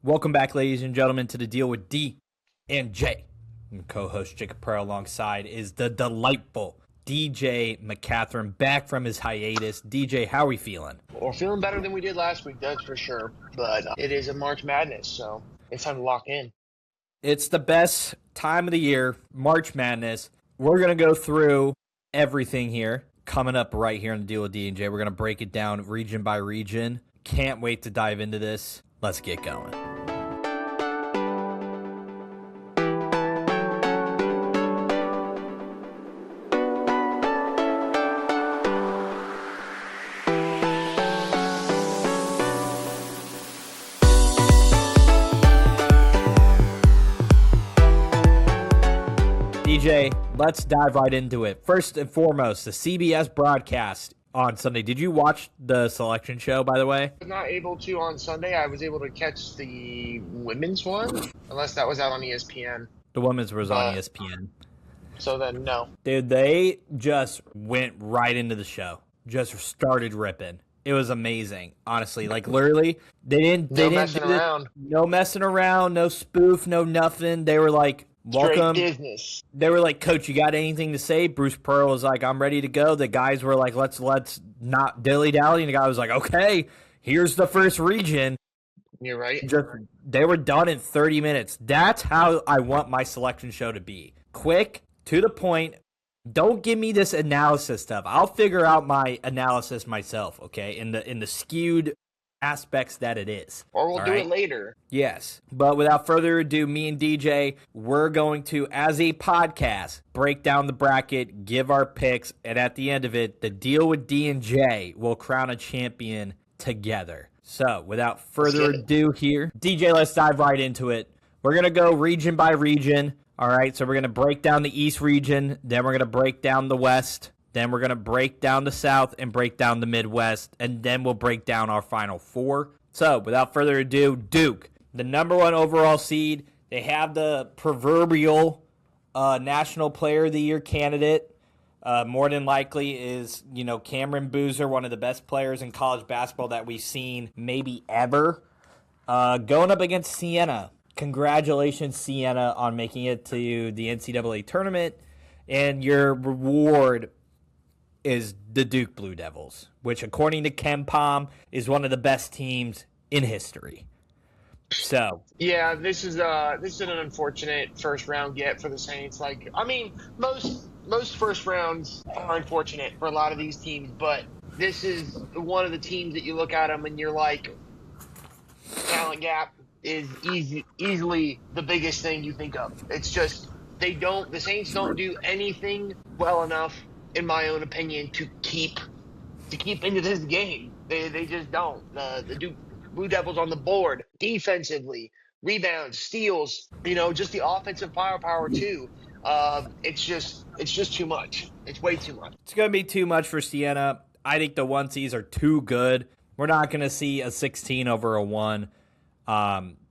Welcome back, ladies and gentlemen, to the Deal with D and J. I'm co-host Jacob Pearl. Alongside is the delightful DJ McCatherine, back from his hiatus. DJ, how are we feeling? We're feeling better than we did last week, that's for sure. But it is a March Madness, so it's time to lock in. It's the best time of the year, March Madness. We're going to go through everything here, coming up right here on the Deal with D and J. We're going to break it down region by region. Can't wait to dive into this. Let's get going. DJ, let's dive right into it. First and foremost, the CBS broadcast on Sunday. Did you watch the selection show, by the way? I was not able to on Sunday. I was able to catch the women's one, unless that was out on ESPN. The women's was on ESPN. So then, no. Dude, they just went right into the show. Just started ripping. It was amazing, honestly. Like, literally, they didn't messing around. No messing around, no spoof, no nothing. They were like, welcome. Straight business. They were like, Coach, you got anything to say? Bruce Pearl was like, I'm ready to go. The guys were like, let's not dilly-dally. And the guy was like, okay, here's the first region. You're right. They were done in 30 minutes. That's how I want my selection show to be. Quick, to the point. Don't give me this analysis stuff. I'll figure out my analysis myself, okay, in the skewed aspects that it is. Or we'll do it later. Yes. But without further ado, me and DJ, we're going to, as a podcast, break down the bracket, give our picks, and at the end of it, the Deal with D and J will crown a champion together. So, without further ado here, DJ, let's dive right into it. We're going to go region by region. All right, so we're going to break down the East region, then we're going to break down the West, then we're going to break down the South and break down the Midwest, and then we'll break down our Final Four. So, without further ado, Duke, the number one overall seed. They have the proverbial National Player of the Year candidate. More than likely is, Cameron Boozer, one of the best players in college basketball that we've seen maybe ever. Going up against Siena. Congratulations, Siena, on making it to the NCAA tournament. And your reward is the Duke Blue Devils, which, according to KenPom, is one of the best teams in history. So yeah, this is an unfortunate first round get for the Saints. Like, I mean, most first rounds are unfortunate for a lot of these teams, but this is one of the teams that you look at them and you're like, talent gap is easily the biggest thing you think of. It's just the Saints don't do anything well enough, in my own opinion, to keep into this game. They just don't. The Duke Blue Devils on the board, defensively, rebounds, steals, just the offensive firepower too. It's just too much. It's way too much. It's going to be too much for Siena. I think the 1Cs are too good. We're not going to see a 16 over a 1.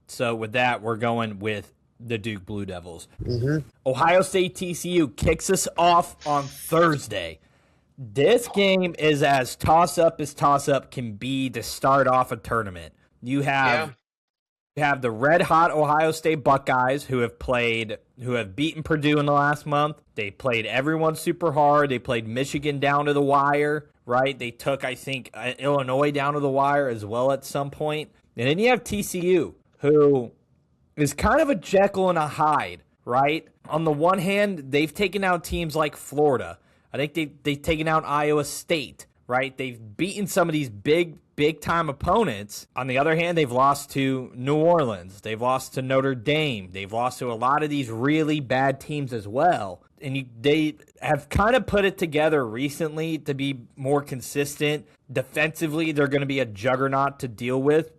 So with that, we're going with the Duke Blue Devils. Mm-hmm. Ohio State TCU kicks us off on Thursday. This game is as toss-up as toss-up can be to start off a tournament. You have the red-hot Ohio State Buckeyes who have beaten Purdue in the last month. They played everyone super hard. They played Michigan down to the wire, right? They took, I think, Illinois down to the wire as well at some point. And then you have TCU, who is kind of a Jekyll and a Hyde, right? On the one hand, they've taken out teams like Florida. I think they've taken out Iowa State, right? They've beaten some of these big-time opponents. On the other hand, they've lost to New Orleans. They've lost to Notre Dame. They've lost to a lot of these really bad teams as well. And they have kind of put it together recently to be more consistent. Defensively, they're going to be a juggernaut to deal with.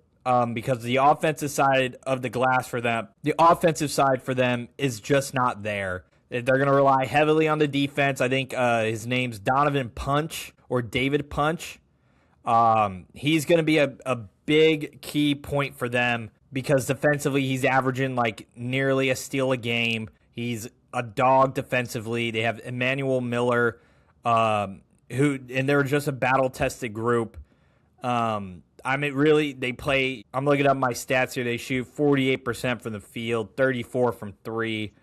Because the offensive side of the glass for them, is just not there. They're going to rely heavily on the defense. I think his name's Donovan Punch or David Punch. He's going to be a big key point for them because defensively he's averaging like nearly a steal a game. He's a dog defensively. They have Emmanuel Miller, and they're just a battle-tested group. I mean, really, they play. I'm looking up my stats here. They shoot 48% from the field, 34 from three.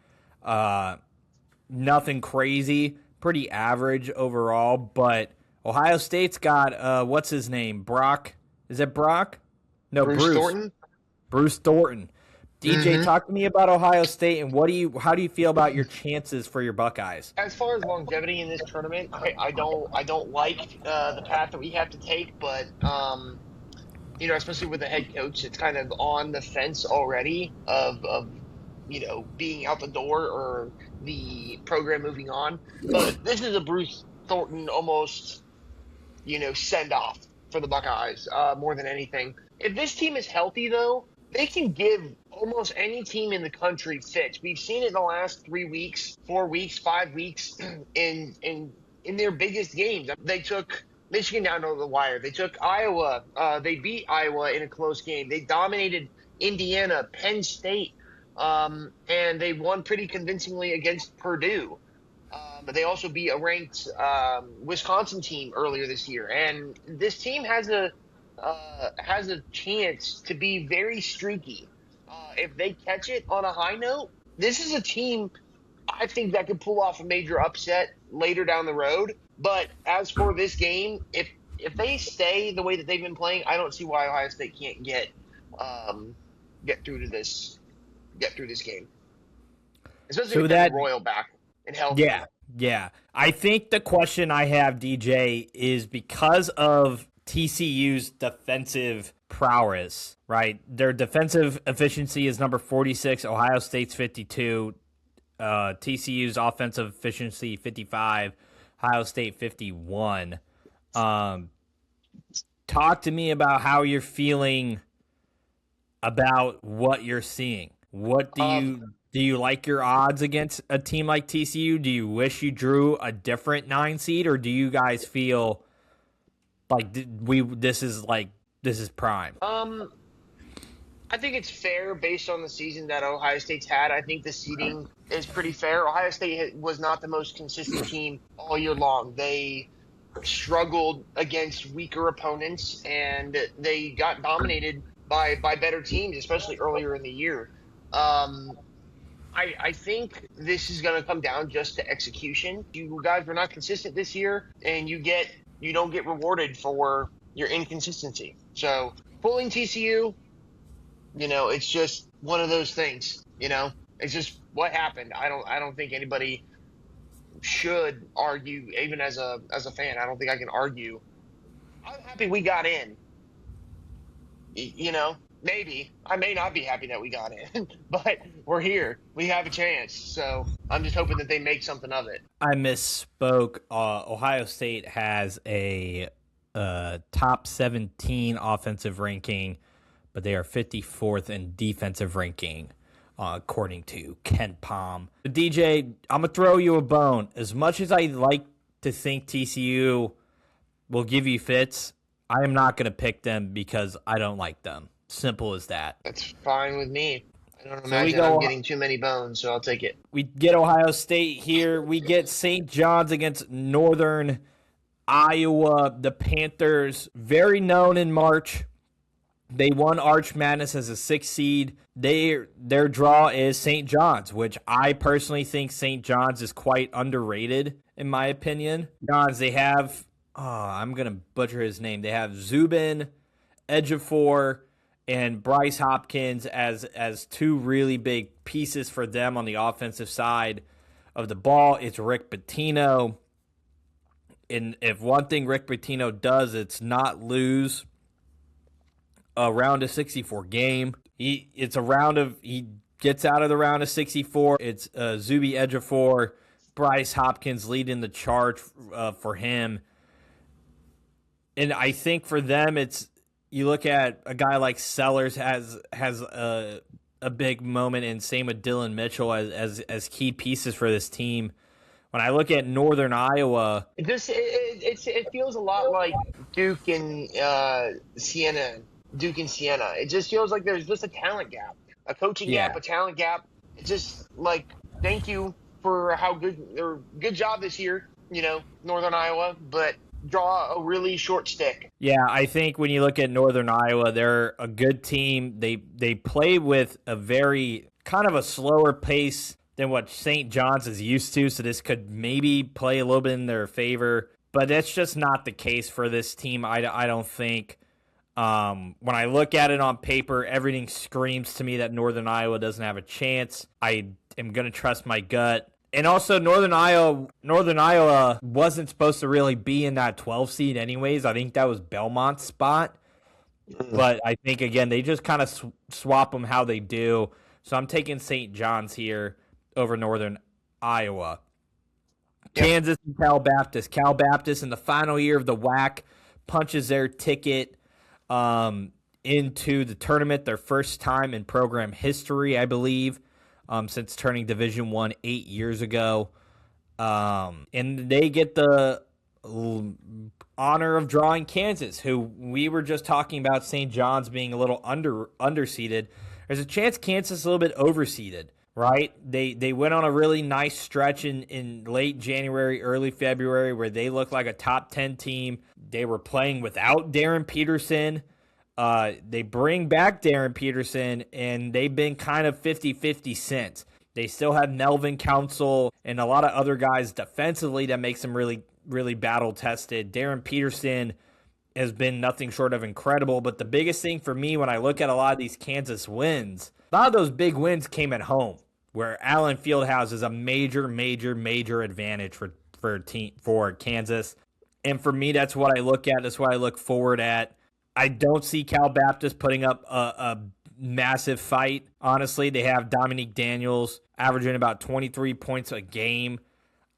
Nothing crazy, pretty average overall. But Ohio State's got what's his name? Brock? Is it Brock? No, Bruce Thornton. Bruce Thornton. DJ, talk to me about Ohio State and how do you feel about your chances for your Buckeyes? As far as longevity in this tournament, I don't like the path that we have to take, but especially with the head coach, it's kind of on the fence already of being out the door or the program moving on. But this is a Bruce Thornton almost send off for the Buckeyes more than anything. If this team is healthy, though, they can give almost any team in the country fits. We've seen it in the last 3 weeks, 4 weeks, 5 weeks in their biggest games. They took Michigan down to the wire. They took Iowa. They beat Iowa in a close game. They dominated Indiana, Penn State, and they won pretty convincingly against Purdue. But they also beat a ranked Wisconsin team earlier this year. And this team has a chance to be very streaky. If they catch it on a high note, this is a team I think that could pull off a major upset later down the road. But as for this game, if they stay the way that they've been playing, I don't see why Ohio State can't get through this game. Especially with that Royal back and healthy. Yeah. I think the question I have, DJ, is because of TCU's defensive prowess, right? Their defensive efficiency is number 46, Ohio State's 52, TCU's offensive efficiency 55, Ohio State 51. Talk to me about how you're feeling about what you're seeing. What do you like your odds against a team like TCU? Do you wish you drew a different 9 seed, or do you guys feel like this is prime? I think it's fair based on the season that Ohio State's had. I think the seeding is pretty fair. Ohio State was not the most consistent team all year long. They struggled against weaker opponents, and they got dominated by better teams, especially earlier in the year. I think this is going to come down just to execution. You guys were not consistent this year, and you don't get rewarded for your inconsistency. So pulling TCU, it's just one of those things. It's just what happened. I don't think anybody should argue, even as a fan. I don't think I can argue. I'm happy we got in. Maybe I may not be happy that we got in, but we're here. We have a chance. So I'm just hoping that they make something of it. I misspoke. Ohio State has a top 17 offensive ranking, but they are 54th in defensive ranking, according to KenPom. DJ, I'm going to throw you a bone. As much as I like to think TCU will give you fits, I am not going to pick them because I don't like them. Simple as that. That's fine with me. I don't imagine I'm getting too many bones, so I'll take it. We get Ohio State here. We get St. John's against Northern Iowa. The Panthers, very known in March. They won Arch Madness as a 6th seed. Their draw is St. John's, which I personally think St. John's is quite underrated, in my opinion. John's, they have, I'm going to butcher his name. They have Zubin Ejiofor and Bryce Hopkins as two really big pieces for them on the offensive side of the ball. It's Rick Pitino. And if one thing Rick Pitino does, it's not lose a round of 64 game. He gets out of the round of 64. It's Zuby Ejiofor, Bryce Hopkins leading the charge for him. And I think for them, you look at a guy like Sellers has a big moment, and same with Dylan Mitchell as key pieces for this team. When I look at Northern Iowa, it feels a lot like Duke and Siena. It just feels like there's just a talent gap, a coaching gap, a talent gap. It's just like, thank you for how good job this year, Northern Iowa, but draw a really short stick. Yeah, I think when you look at Northern Iowa, they're a good team. They play with a very kind of a slower pace than what St. John's is used to, so this could maybe play a little bit in their favor. But that's just not the case for this team, I don't think. When I look at it on paper, everything screams to me that Northern Iowa doesn't have a chance. I am going to trust my gut. And also, Northern Iowa wasn't supposed to really be in that 12 seed anyways. I think that was Belmont's spot. But I think, again, they just kind of swap them how they do. So I'm taking St. John's here over Northern Iowa. Yep. Kansas and Cal Baptist. Cal Baptist in the final year of the WAC punches their ticket into the tournament, their first time in program history, I believe. Since turning Division I 8 years ago. And they get the honor of drawing Kansas, who we were just talking about St. John's being a little underseeded. There's a chance Kansas is a little bit overseeded, right? They went on a really nice stretch in late January, early February, where they looked like a top 10 team. They were playing without Darren Peterson. They bring back Darren Peterson, and they've been kind of 50-50 since. They still have Melvin Council and a lot of other guys defensively that makes them really, really battle-tested. Darren Peterson has been nothing short of incredible, but the biggest thing for me when I look at a lot of these Kansas wins, a lot of those big wins came at home, where Allen Fieldhouse is a major, major, major advantage for Kansas. And for me, that's what I look at. That's what I look forward at. I don't see Cal Baptist putting up a massive fight. Honestly, they have Dominique Daniels averaging about 23 points a game.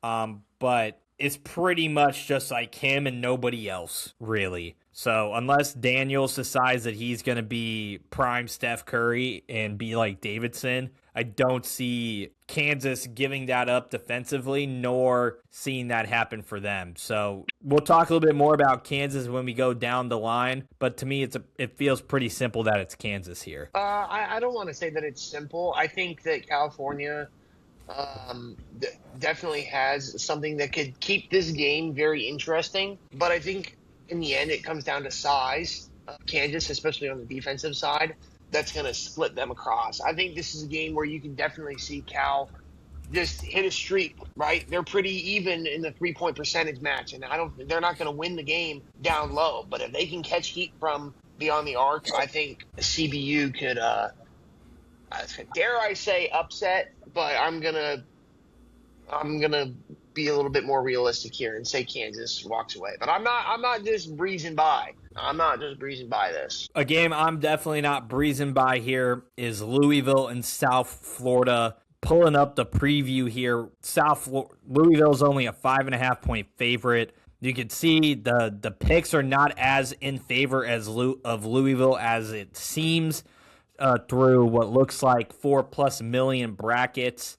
But it's pretty much just like him and nobody else, really. So unless Daniels decides that he's going to be prime Steph Curry and be like Davidson, I don't see Kansas giving that up defensively, nor seeing that happen for them. So we'll talk a little bit more about Kansas when we go down the line. But to me, it feels pretty simple that it's Kansas here. I don't want to say that it's simple. I think that California definitely has something that could keep this game very interesting. But I think in the end, it comes down to size. Kansas, especially on the defensive side, that's going to split them across. I think this is a game where you can definitely see Cal just hit a streak, right? They're pretty even in the 3-point percentage match, and they're not going to win the game down low. But if they can catch heat from beyond the arc, I think CBU could, dare I say, upset. But I'm gonna be a little bit more realistic here and say Kansas walks away. But I'm not just breezing by. I'm not just breezing by this. A game I'm definitely not breezing by here is Louisville and South Florida. Pulling up the preview here, Louisville's only a 5.5-point favorite. You can see the picks are not as in favor of Louisville as it seems through what looks like 4+ million brackets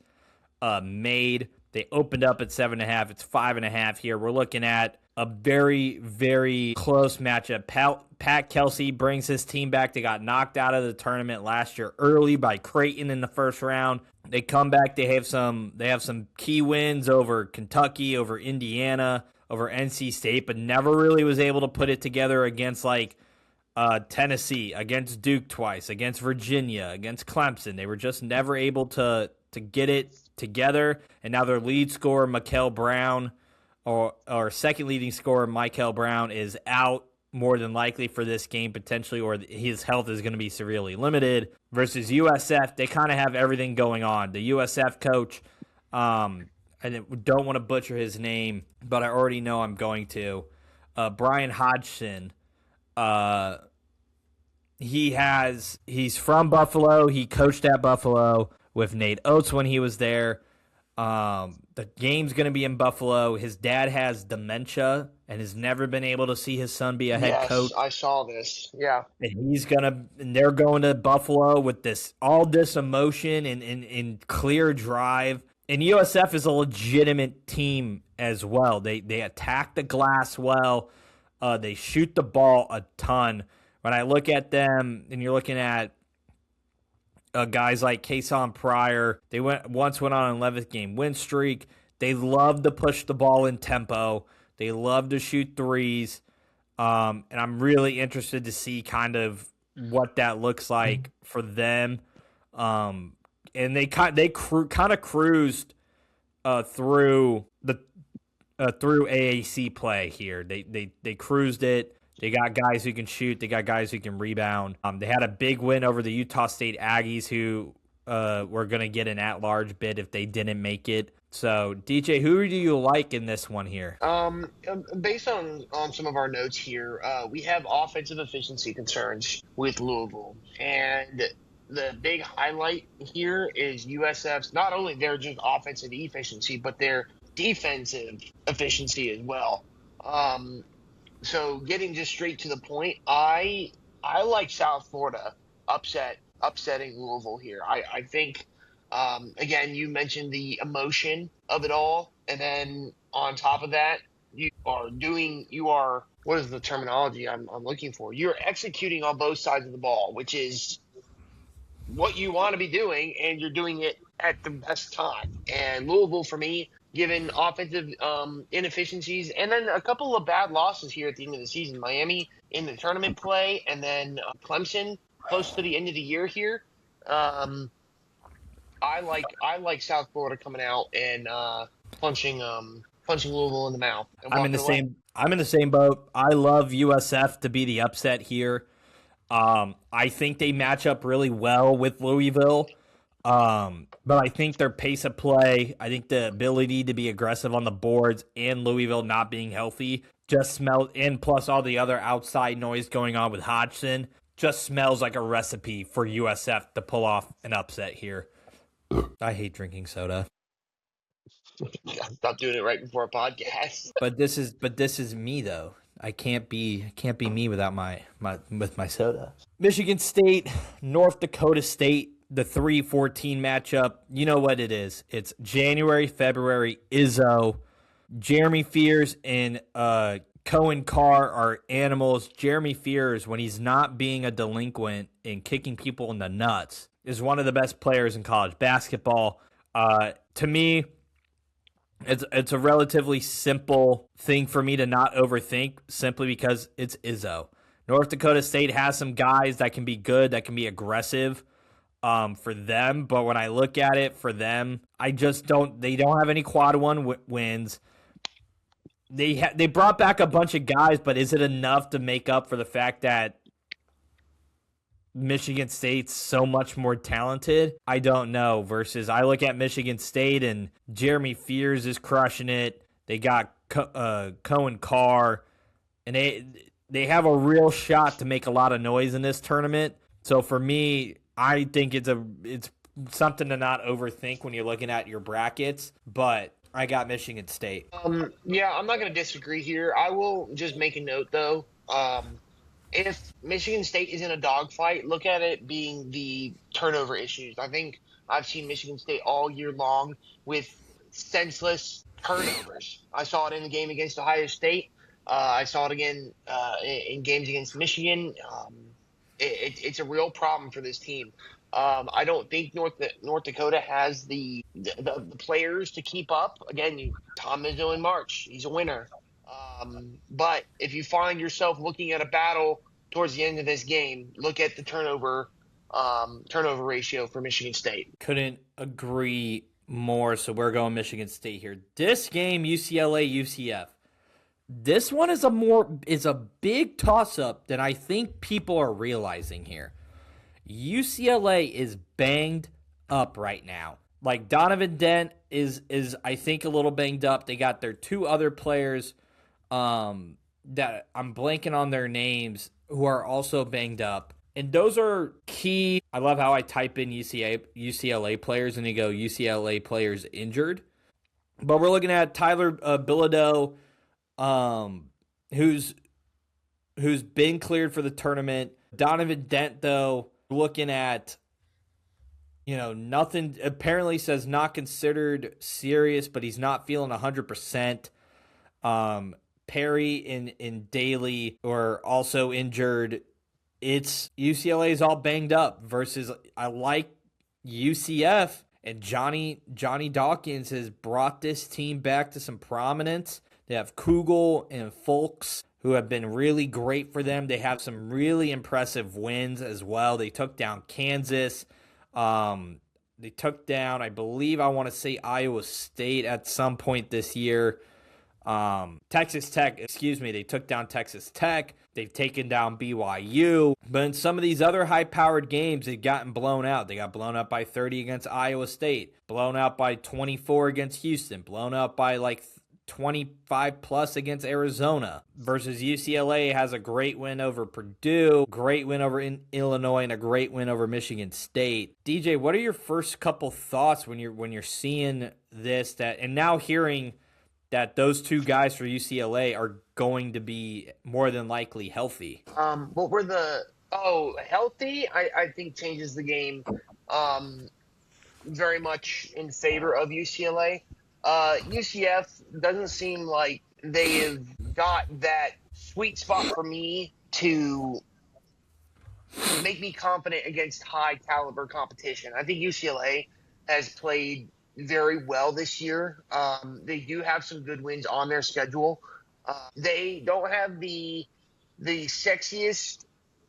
made. They opened up at 7.5. It's 5.5 here. We're looking at a very, very close matchup. Pat Kelsey brings his team back. They got knocked out of the tournament last year early by Creighton in the first round. They come back. They have some key wins over Kentucky, over Indiana, over NC State, but never really was able to put it together against Tennessee, against Duke twice, against Virginia, against Clemson. They were just never able to get it together. And now their lead scorer, Mikel Brown, or second leading scorer, Mikel Brown, is out more than likely for this game potentially, or his health is going to be severely limited. Versus USF, they kind of have everything going on. The USF coach, I don't want to butcher his name, but I already know I'm going to. Brian Hodgson. He's from Buffalo. He coached at Buffalo with Nate Oates when he was there. The game's going to be in Buffalo. His dad has dementia and has never been able to see his son be a head coach. I saw this. Yeah. And they're going to Buffalo with all this emotion and clear drive. And USF is a legitimate team as well. They attack the glass well. They shoot the ball a ton. When I look at them, and you're looking at guys like Kason Pryor, they once went on an 11th game win streak. They love to push the ball in tempo. They love to shoot threes. And I'm really interested to see kind of what that looks like for them. And they kind of cruised through AAC play here. They cruised it. They got guys who can shoot. They got guys who can rebound. They had a big win over the Utah State Aggies, who were going to get an at-large bid if they didn't make it. So, DJ, who do you like in this one here? Based on some of our notes here, we have offensive efficiency concerns with Louisville. And the big highlight here is USF's, not only their just offensive efficiency, but their defensive efficiency as well. So getting just straight to the point, I like South Florida upsetting Louisville here. I think, again, you mentioned the emotion of it all, and then on top of that, what is the terminology I'm looking for? You're executing on both sides of the ball, which is what you want to be doing, and you're doing it at the best time. And Louisville, for me, given offensive inefficiencies, and then a couple of bad losses here at the end of the season. Miami in the tournament play, and then Clemson close to the end of the year here. I like South Florida coming out and punching Louisville in the mouth. I'm in the same boat. I love USF to be the upset here. I think they match up really well with Louisville. But I think their pace of play, I think the ability to be aggressive on the boards, and Louisville not being healthy and plus all the other outside noise going on with Hodgson, just smells like a recipe for USF to pull off an upset here. I hate drinking soda. Stop doing it right before a podcast. But this is me though. I can't be me without my soda. Michigan State, North Dakota State. The 3-14 matchup, you know what it is. It's January, February, Izzo. Jeremy Fears and Cohen Carr are animals. Jeremy Fears, when he's not being a delinquent and kicking people in the nuts, is one of the best players in college basketball. To me, it's a relatively simple thing for me to not overthink, simply because it's Izzo. North Dakota State has some guys that can be good, that can be aggressive. For them, but when I look at it for them, they don't have any quad one wins. They brought back a bunch of guys, but is it enough to make up for the fact that Michigan State's so much more talented? I don't know. Versus I look at Michigan State and Jeremy Fears is crushing it. They got Cohen Carr, and they have a real shot to make a lot of noise in this tournament. So for me, I think it's something to not overthink when you're looking at your brackets, but I got Michigan State. Yeah, I'm not going to disagree here. I will just make a note, though. If Michigan State is in a dogfight, look at it being the turnover issues. I think I've seen Michigan State all year long with senseless turnovers. I saw it in the game against Ohio State. I saw it again in games against Michigan. It's a real problem for this team. I don't think North Dakota has the players to keep up. Again, Tom Izzo in March, he's a winner. But if you find yourself looking at a battle towards the end of this game, look at the turnover ratio for Michigan State. Couldn't agree more. So we're going Michigan State here. This game, UCLA, UCF. This one is a big toss-up than I think people are realizing here. UCLA is banged up right now. Like Donovan Dent is I think a little banged up. They got their two other players that I'm blanking on their names who are also banged up. And those are key. I love how I type in UCLA players and you go UCLA players injured. But we're looking at Tyler Bilodeau, who's been cleared for the tournament. Donovan Dent, though, looking at, nothing, apparently says not considered serious, but he's not feeling 100%. Perry and Daly are also injured. It's UCLA is all banged up versus I like UCF, and Johnny Dawkins has brought this team back to some prominence. They have Kugel and Fulks, who have been really great for them. They have some really impressive wins as well. They took down Kansas. They took down, I believe, I want to say Iowa State at some point this year. Texas Tech, they took down Texas Tech. They've taken down BYU. But in some of these other high-powered games, they've gotten blown out. They got blown out by 30 against Iowa State, blown out by 24 against Houston, blown out by like 25 plus against Arizona, versus UCLA has a great win over Purdue, great win over Illinois, and a great win over Michigan State. DJ, what are your first couple thoughts when you're seeing this, that and now hearing that those two guys for UCLA are going to be more than likely healthy? What were healthy? I think changes the game very much in favor of UCLA. UCF doesn't seem like they have got that sweet spot for me to make me confident against high caliber competition. I think UCLA has played very well this year. They do have some good wins on their schedule. They don't have the sexiest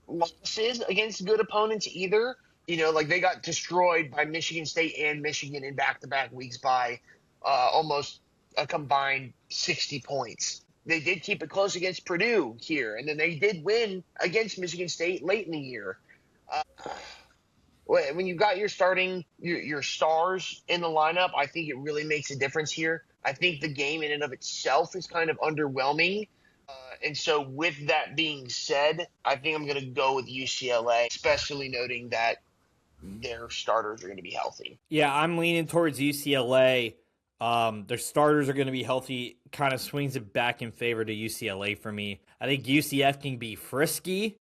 losses against good opponents either. Like they got destroyed by Michigan State and Michigan in back-to-back weeks by almost a combined 60 points. They did keep it close against Purdue here, and then they did win against Michigan State late in the year. When you've got your stars in the lineup, I think it really makes a difference here. I think the game in and of itself is kind of underwhelming. And so with that being said, I think I'm going to go with UCLA, especially noting that their starters are going to be healthy. Yeah, I'm leaning towards UCLA. Their starters are going to be healthy, kind of swings it back in favor to UCLA for me. I think UCF can be frisky.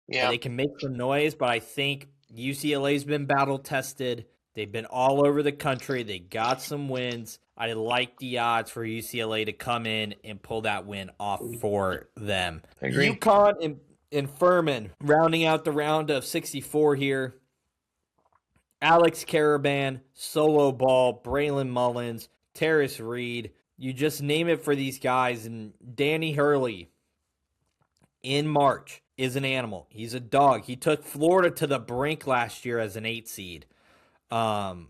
Yeah. They can make some noise, but I think UCLA's been battle tested. They've been all over the country. They got some wins. I like the odds for UCLA to come in and pull that win off for them. I agree. UConn and Furman rounding out the round of 64 here. Alex Caravan, Solo Ball, Braylon Mullins, Terrace Reed. You just name it for these guys. And Danny Hurley in March is an animal. He's a dog. He took Florida to the brink last year as an 8 seed. I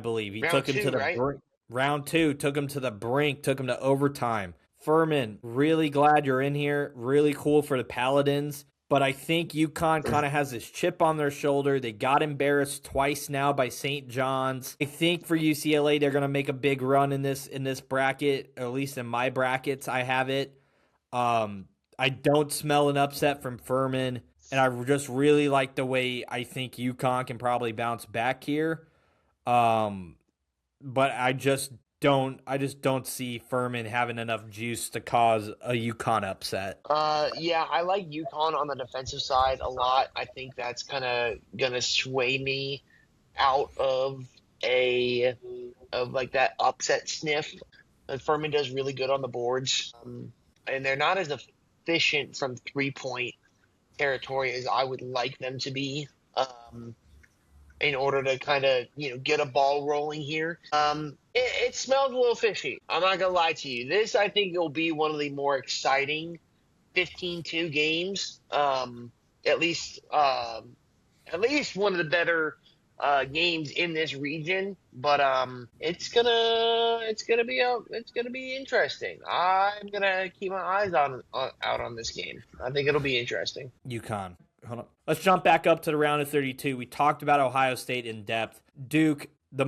believe he took him to the brink. Round 2, took him to the brink, took him to overtime. Furman, really glad you're in here. Really cool for the Paladins. But I think UConn kind of has this chip on their shoulder. They got embarrassed twice now by St. John's. I think for UCLA, they're going to make a big run in this bracket, or at least in my brackets, I have it. I don't smell an upset from Furman, and I just really like the way I think UConn can probably bounce back here. But I just don't see Furman having enough juice to cause a UConn upset. Yeah, I like UConn on the defensive side a lot. I think that's kind of gonna sway me out of like that upset sniff. Furman does really good on the boards, and they're not as efficient from 3-point territory as I would like them to be. In order to kind of, get a ball rolling here. It smells a little fishy. I'm not going to lie to you. This, I think, will be one of the more exciting 15-2 games. At least one of the better games in this region. But it's gonna be interesting. I'm gonna keep my eyes out on this game. I think it'll be interesting. UConn. Hold on. Let's jump back up to the round of 32. We talked about Ohio State in depth. Duke, the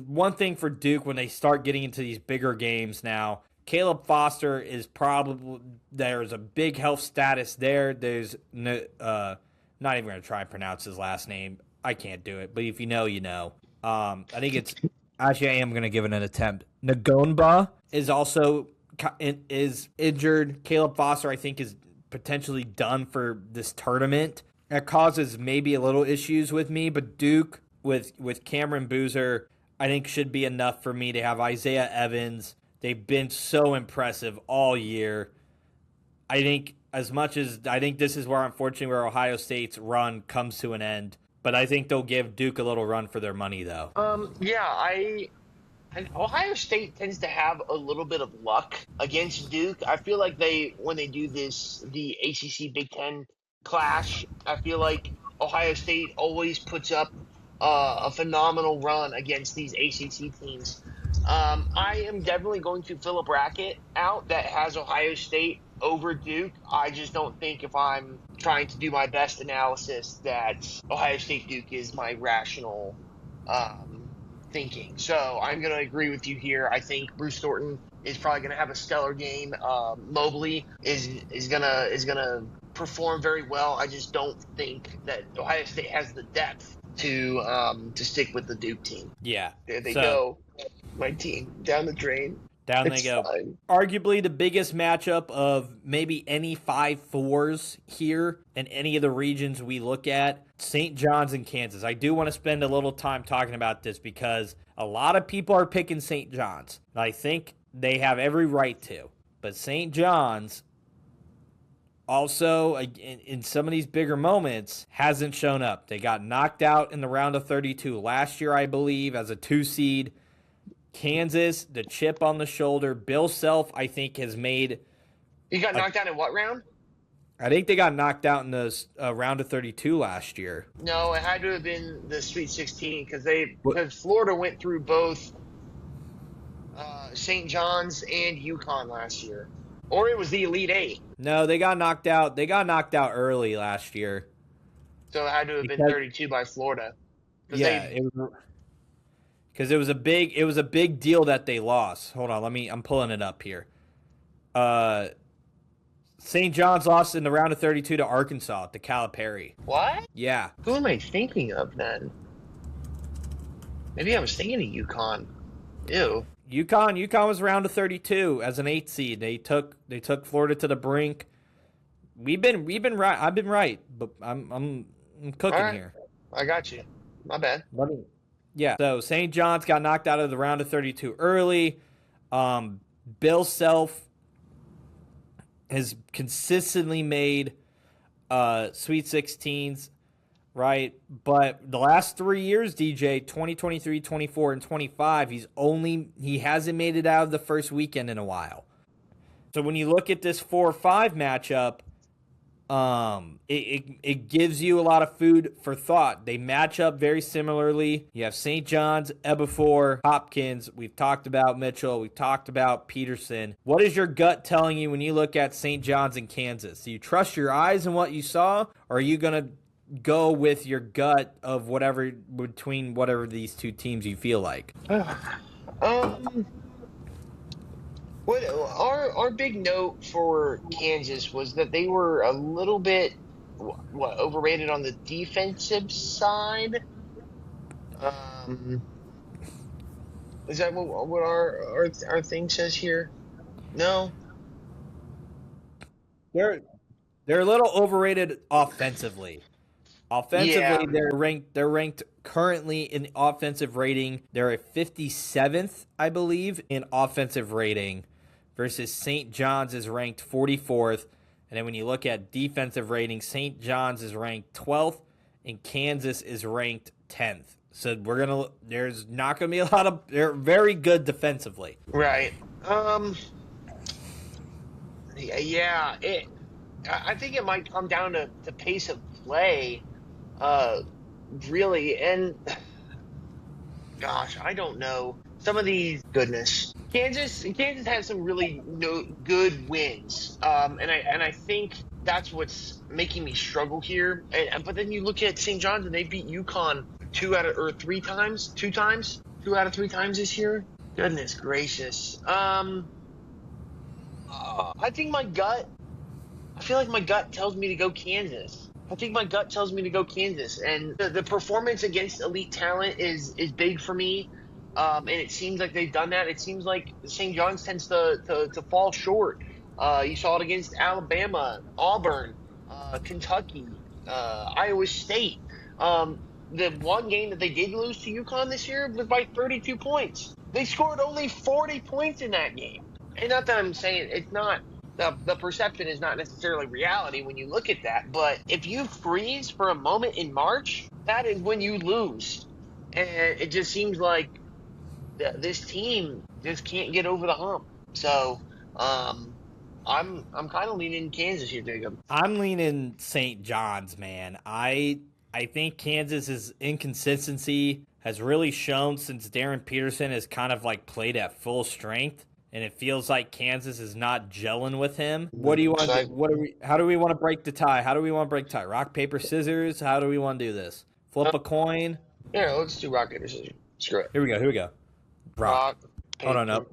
one thing for Duke when they start getting into these bigger games now, Caleb Foster is probably, there's a big health status there. There's not even going to try and pronounce his last name. I can't do it, but if you know, you know. I think it's, actually I am going to give it an attempt. Nagonba is also injured. Caleb Foster, I think, is potentially done for this tournament. That causes maybe a little issues with me, but Duke with Cameron Boozer, I think should be enough for me to have Isaiah Evans. They've been so impressive all year. I think this is where, unfortunately, where Ohio State's run comes to an end. But I think they'll give Duke a little run for their money, though. Yeah, And Ohio State tends to have a little bit of luck against Duke. I feel like when they do the ACC Big Ten clash, I feel like Ohio State always puts up a phenomenal run against these ACC teams. I am definitely going to fill a bracket out that has Ohio State over Duke. I just don't think, if I'm trying to do my best analysis, that Ohio State Duke is my rational thinking. So I'm going to agree with you here. I think Bruce Thornton is probably going to have a stellar game. Mobley is gonna perform very well. I just don't think that Ohio State has the depth to stick with the Duke team. Yeah, There they go. My team down the drain. Down It's they go. fine. Arguably the biggest matchup of maybe any 5-4s here in any of the regions we look at, St. John's and Kansas. I do want to spend a little time talking about this because a lot of people are picking St. John's. And I think they have every right to. But St. John's also, in some of these bigger moments, hasn't shown up. They got knocked out in the round of 32 last year, I believe, as a 2 seed. Kansas, the chip on the shoulder. Bill Self, I think, has made... You got knocked out in what round? I think they got knocked out in the round of 32 last year. No, it had to have been the Sweet 16 because Florida went through both St. John's and UConn last year. Or it was the Elite Eight. No, they got knocked out. They got knocked out early last year. So it had to have been 32 by Florida. Yeah, because it was a big deal that they lost. Hold on, I'm pulling it up here. St. John's lost in the round of 32 to Arkansas, to Calipari. What? Yeah. Who am I thinking of then? Maybe I was thinking of UConn. Ew. UConn was round of 32 as an 8 seed. They took Florida to the brink. We've been right. I've been right, but I'm cooking here. I got you. My bad. Yeah. So St. John's got knocked out of the round of 32 early. Bill Self has consistently made Sweet 16s, right? But the last 3 years, DJ, 2023, 24, and 25, he hasn't made it out of the first weekend in a while. So when you look at this 4-5 matchup, it gives you a lot of food for thought. They match up very similarly. You have St. John's, Ebefor, Hopkins. We've talked about Mitchell. We've talked about Peterson. What is your gut telling you when you look at St. John's and Kansas? Do you trust your eyes in what you saw, or are you going to go with your gut of whatever these two teams you feel like? What our big note for Kansas was that they were a little bit overrated on the defensive side. Is that what our thing says here? No. They're a little overrated offensively. Offensively, Yeah. They're ranked currently in offensive rating. They're at 57th, I believe, in offensive rating, versus St. John's is ranked 44th. And then when you look at defensive rating, St. John's is ranked 12th, and Kansas is ranked 10th. So there's not gonna be a lot of. They're very good defensively. Right. Yeah. I think it might come down to pace of play. Really, and gosh, I don't know. Some of these Kansas has some really good wins, and I think that's what's making me struggle here. But then you look at St. John's and they beat UConn 2 out of 3 times this year. Goodness gracious. I think I feel like my gut tells me to go Kansas. And the performance against elite talent is big for me. And it seems like they've done that. It seems like St. John's tends to fall short. You saw it against Alabama, Auburn, Kentucky, Iowa State. The one game that they did lose to UConn this year was by 32 points. They scored only 40 points in that game. And not that I'm saying it's not the perception is not necessarily reality when you look at that, but if you freeze for a moment in March, that is when you lose. And it just seems like this team just can't get over the hump. So I'm kind of leaning Kansas here, Jacob. I'm leaning St. John's, man. I think Kansas's inconsistency has really shown since Darren Peterson has kind of like played at full strength, and it feels like Kansas is not gelling with him. What do you want to do? How do we want to break the tie? How do we want to break the tie? Rock, paper, scissors? How do we want to do this? Flip a coin? Yeah, let's do rock, paper, scissors. Screw it. Here we go. Rock. Paper. Oh, no.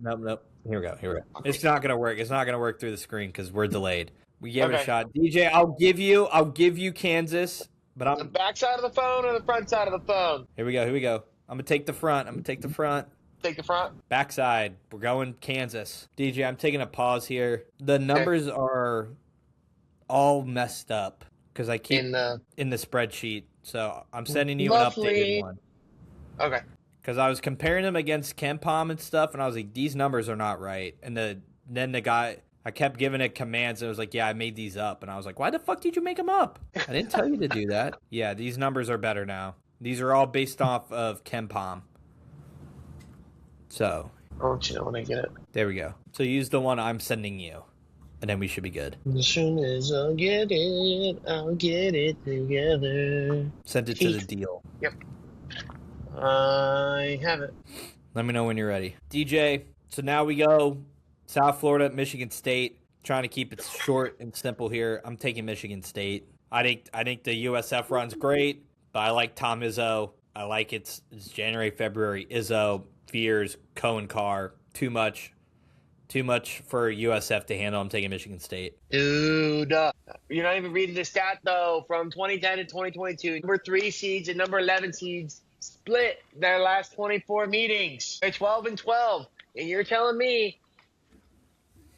Here we go. Okay. It's not going to work. It's not going to work through the screen because we're delayed. We gave it a shot. DJ, I'll give you Kansas, but I'm the back side of the phone or the front side of the phone. Here we go. I'm going to take the front. Take the front. Backside. We're going Kansas. DJ, I'm taking a pause here. The numbers are all messed up because I keep in the spreadsheet. So I'm sending you an updated one. Okay. Because I was comparing them against KenPom and stuff, and I was like, these numbers are not right. And then the guy, I kept giving it commands, and I was like, yeah, I made these up. And I was like, why the fuck did you make them up? I didn't tell you to do that. Yeah, these numbers are better now. These are all based off of KenPom. So. I'll let you know when I get it. There we go. So use the one I'm sending you, and then we should be good. As soon as I'll get it together. Send it to the deal. Yep. I have it. Let me know when you're ready. DJ, so now we go South Florida, Michigan State. Trying to keep it short and simple here. I'm taking Michigan State. I think the USF run's great, but I like Tom Izzo. I like it's January, February. Izzo, Fears, Cohen Carr. Too much for USF to handle. I'm taking Michigan State. Dude, you're not even reading the stat, though. From 2010 to 2022, number 3 seeds and number 11 seeds split their last 24 meetings. They're 12-12. And you're telling me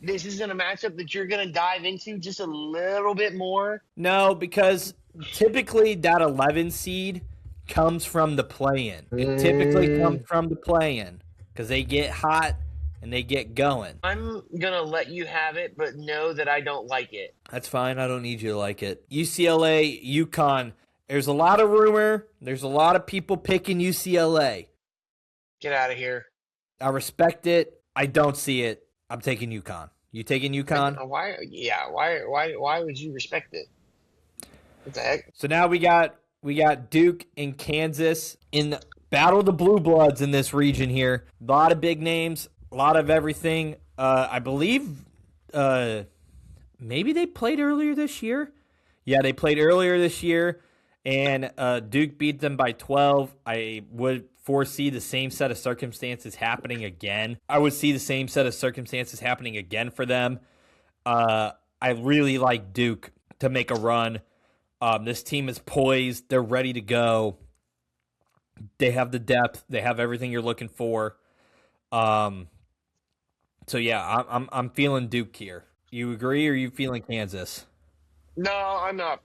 this isn't a matchup that you're going to dive into just a little bit more? No, because typically that 11 seed comes from the play-in. It typically comes from the play-in because they get hot and they get going. I'm going to let you have it, but know that I don't like it. That's fine. I don't need you to like it. UCLA, UConn. There's a lot of rumor. There's a lot of people picking UCLA. Get out of here. I respect it. I don't see it. I'm taking UConn. You taking UConn? Why? Yeah. Why would you respect it? What the heck? So now we got Duke and Kansas in battle of the blue bloods in this region here. A lot of big names. A lot of everything. I believe maybe they played earlier this year. Yeah, they played earlier this year, and Duke beat them by 12. I would foresee the same set of circumstances happening again. I would see the same set of circumstances happening again for them. I really like Duke to make a run. This team is poised. They're ready to go. They have the depth. They have everything you're looking for. So yeah, I'm feeling Duke here. You agree, or are you feeling Kansas? No, I'm not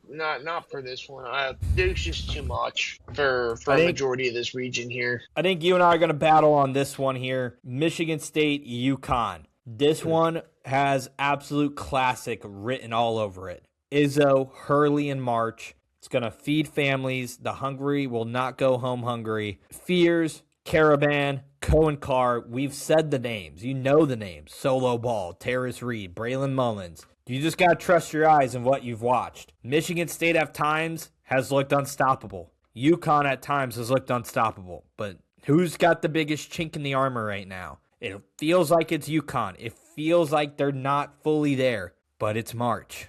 for this one. Duke's just too much for a majority of this region here. I think you and I are going to battle on this one here. Michigan State, UConn. This one has absolute classic written all over it. Izzo, Hurley, and March. It's going to feed families. The hungry will not go home hungry. Fears, Caravan, Cohen Carr. We've said the names. You know the names. Solo Ball, Terrace Reed, Braylon Mullins. You just got to trust your eyes in what you've watched. Michigan State at times has looked unstoppable. UConn at times has looked unstoppable. But who's got the biggest chink in the armor right now? It feels like it's UConn. It feels like they're not fully there. But it's March.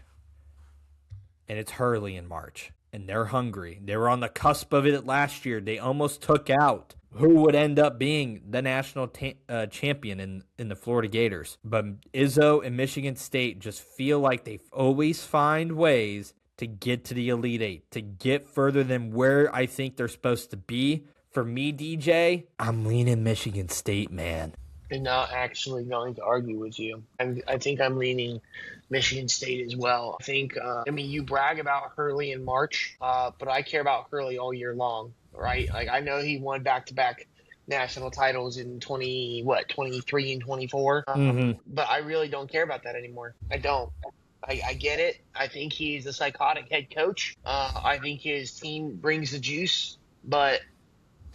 And it's Hurley in March. And they're hungry. They were on the cusp of it last year. They almost took out who would end up being the national champion in the Florida Gators. But Izzo and Michigan State just feel like they always find ways to get to the Elite Eight, to get further than where I think they're supposed to be. For me, DJ, I'm leaning Michigan State, man. I'm not actually going to argue with you. I think I'm leaning Michigan State as well. I think, you brag about Hurley in March, but I care about Hurley all year long. Right, like I know he won back-to-back national titles in 23 and 24. But I really don't care about that anymore. I don't. I get it. I think he's a psychotic head coach. I think his team brings the juice, but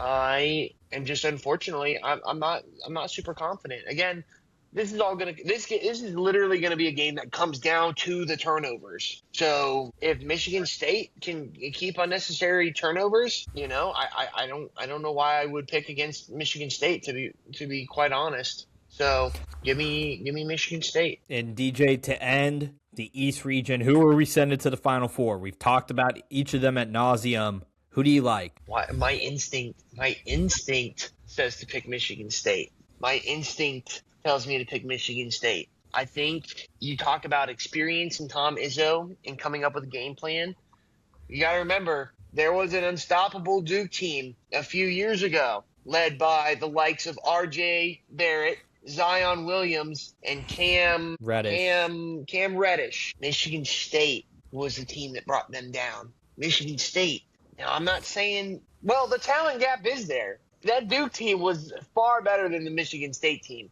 I am just unfortunately I'm not super confident. Again, this is literally gonna be a game that comes down to the turnovers. So if Michigan State can keep unnecessary turnovers, I don't know why I would pick against Michigan State to be quite honest. So give me Michigan State. And DJ, to end the East region, who are we sending to the Final Four? We've talked about each of them at nauseum. Who do you like? My instinct says to pick Michigan State. My instinct tells me to pick Michigan State. I think you talk about experience and Tom Izzo and coming up with a game plan. You got to remember, there was an unstoppable Duke team a few years ago, led by the likes of R.J. Barrett, Zion Williams, and Cam Reddish. Michigan State was the team that brought them down. Michigan State. Now, I'm not saying – well, the talent gap is there. That Duke team was far better than the Michigan State team.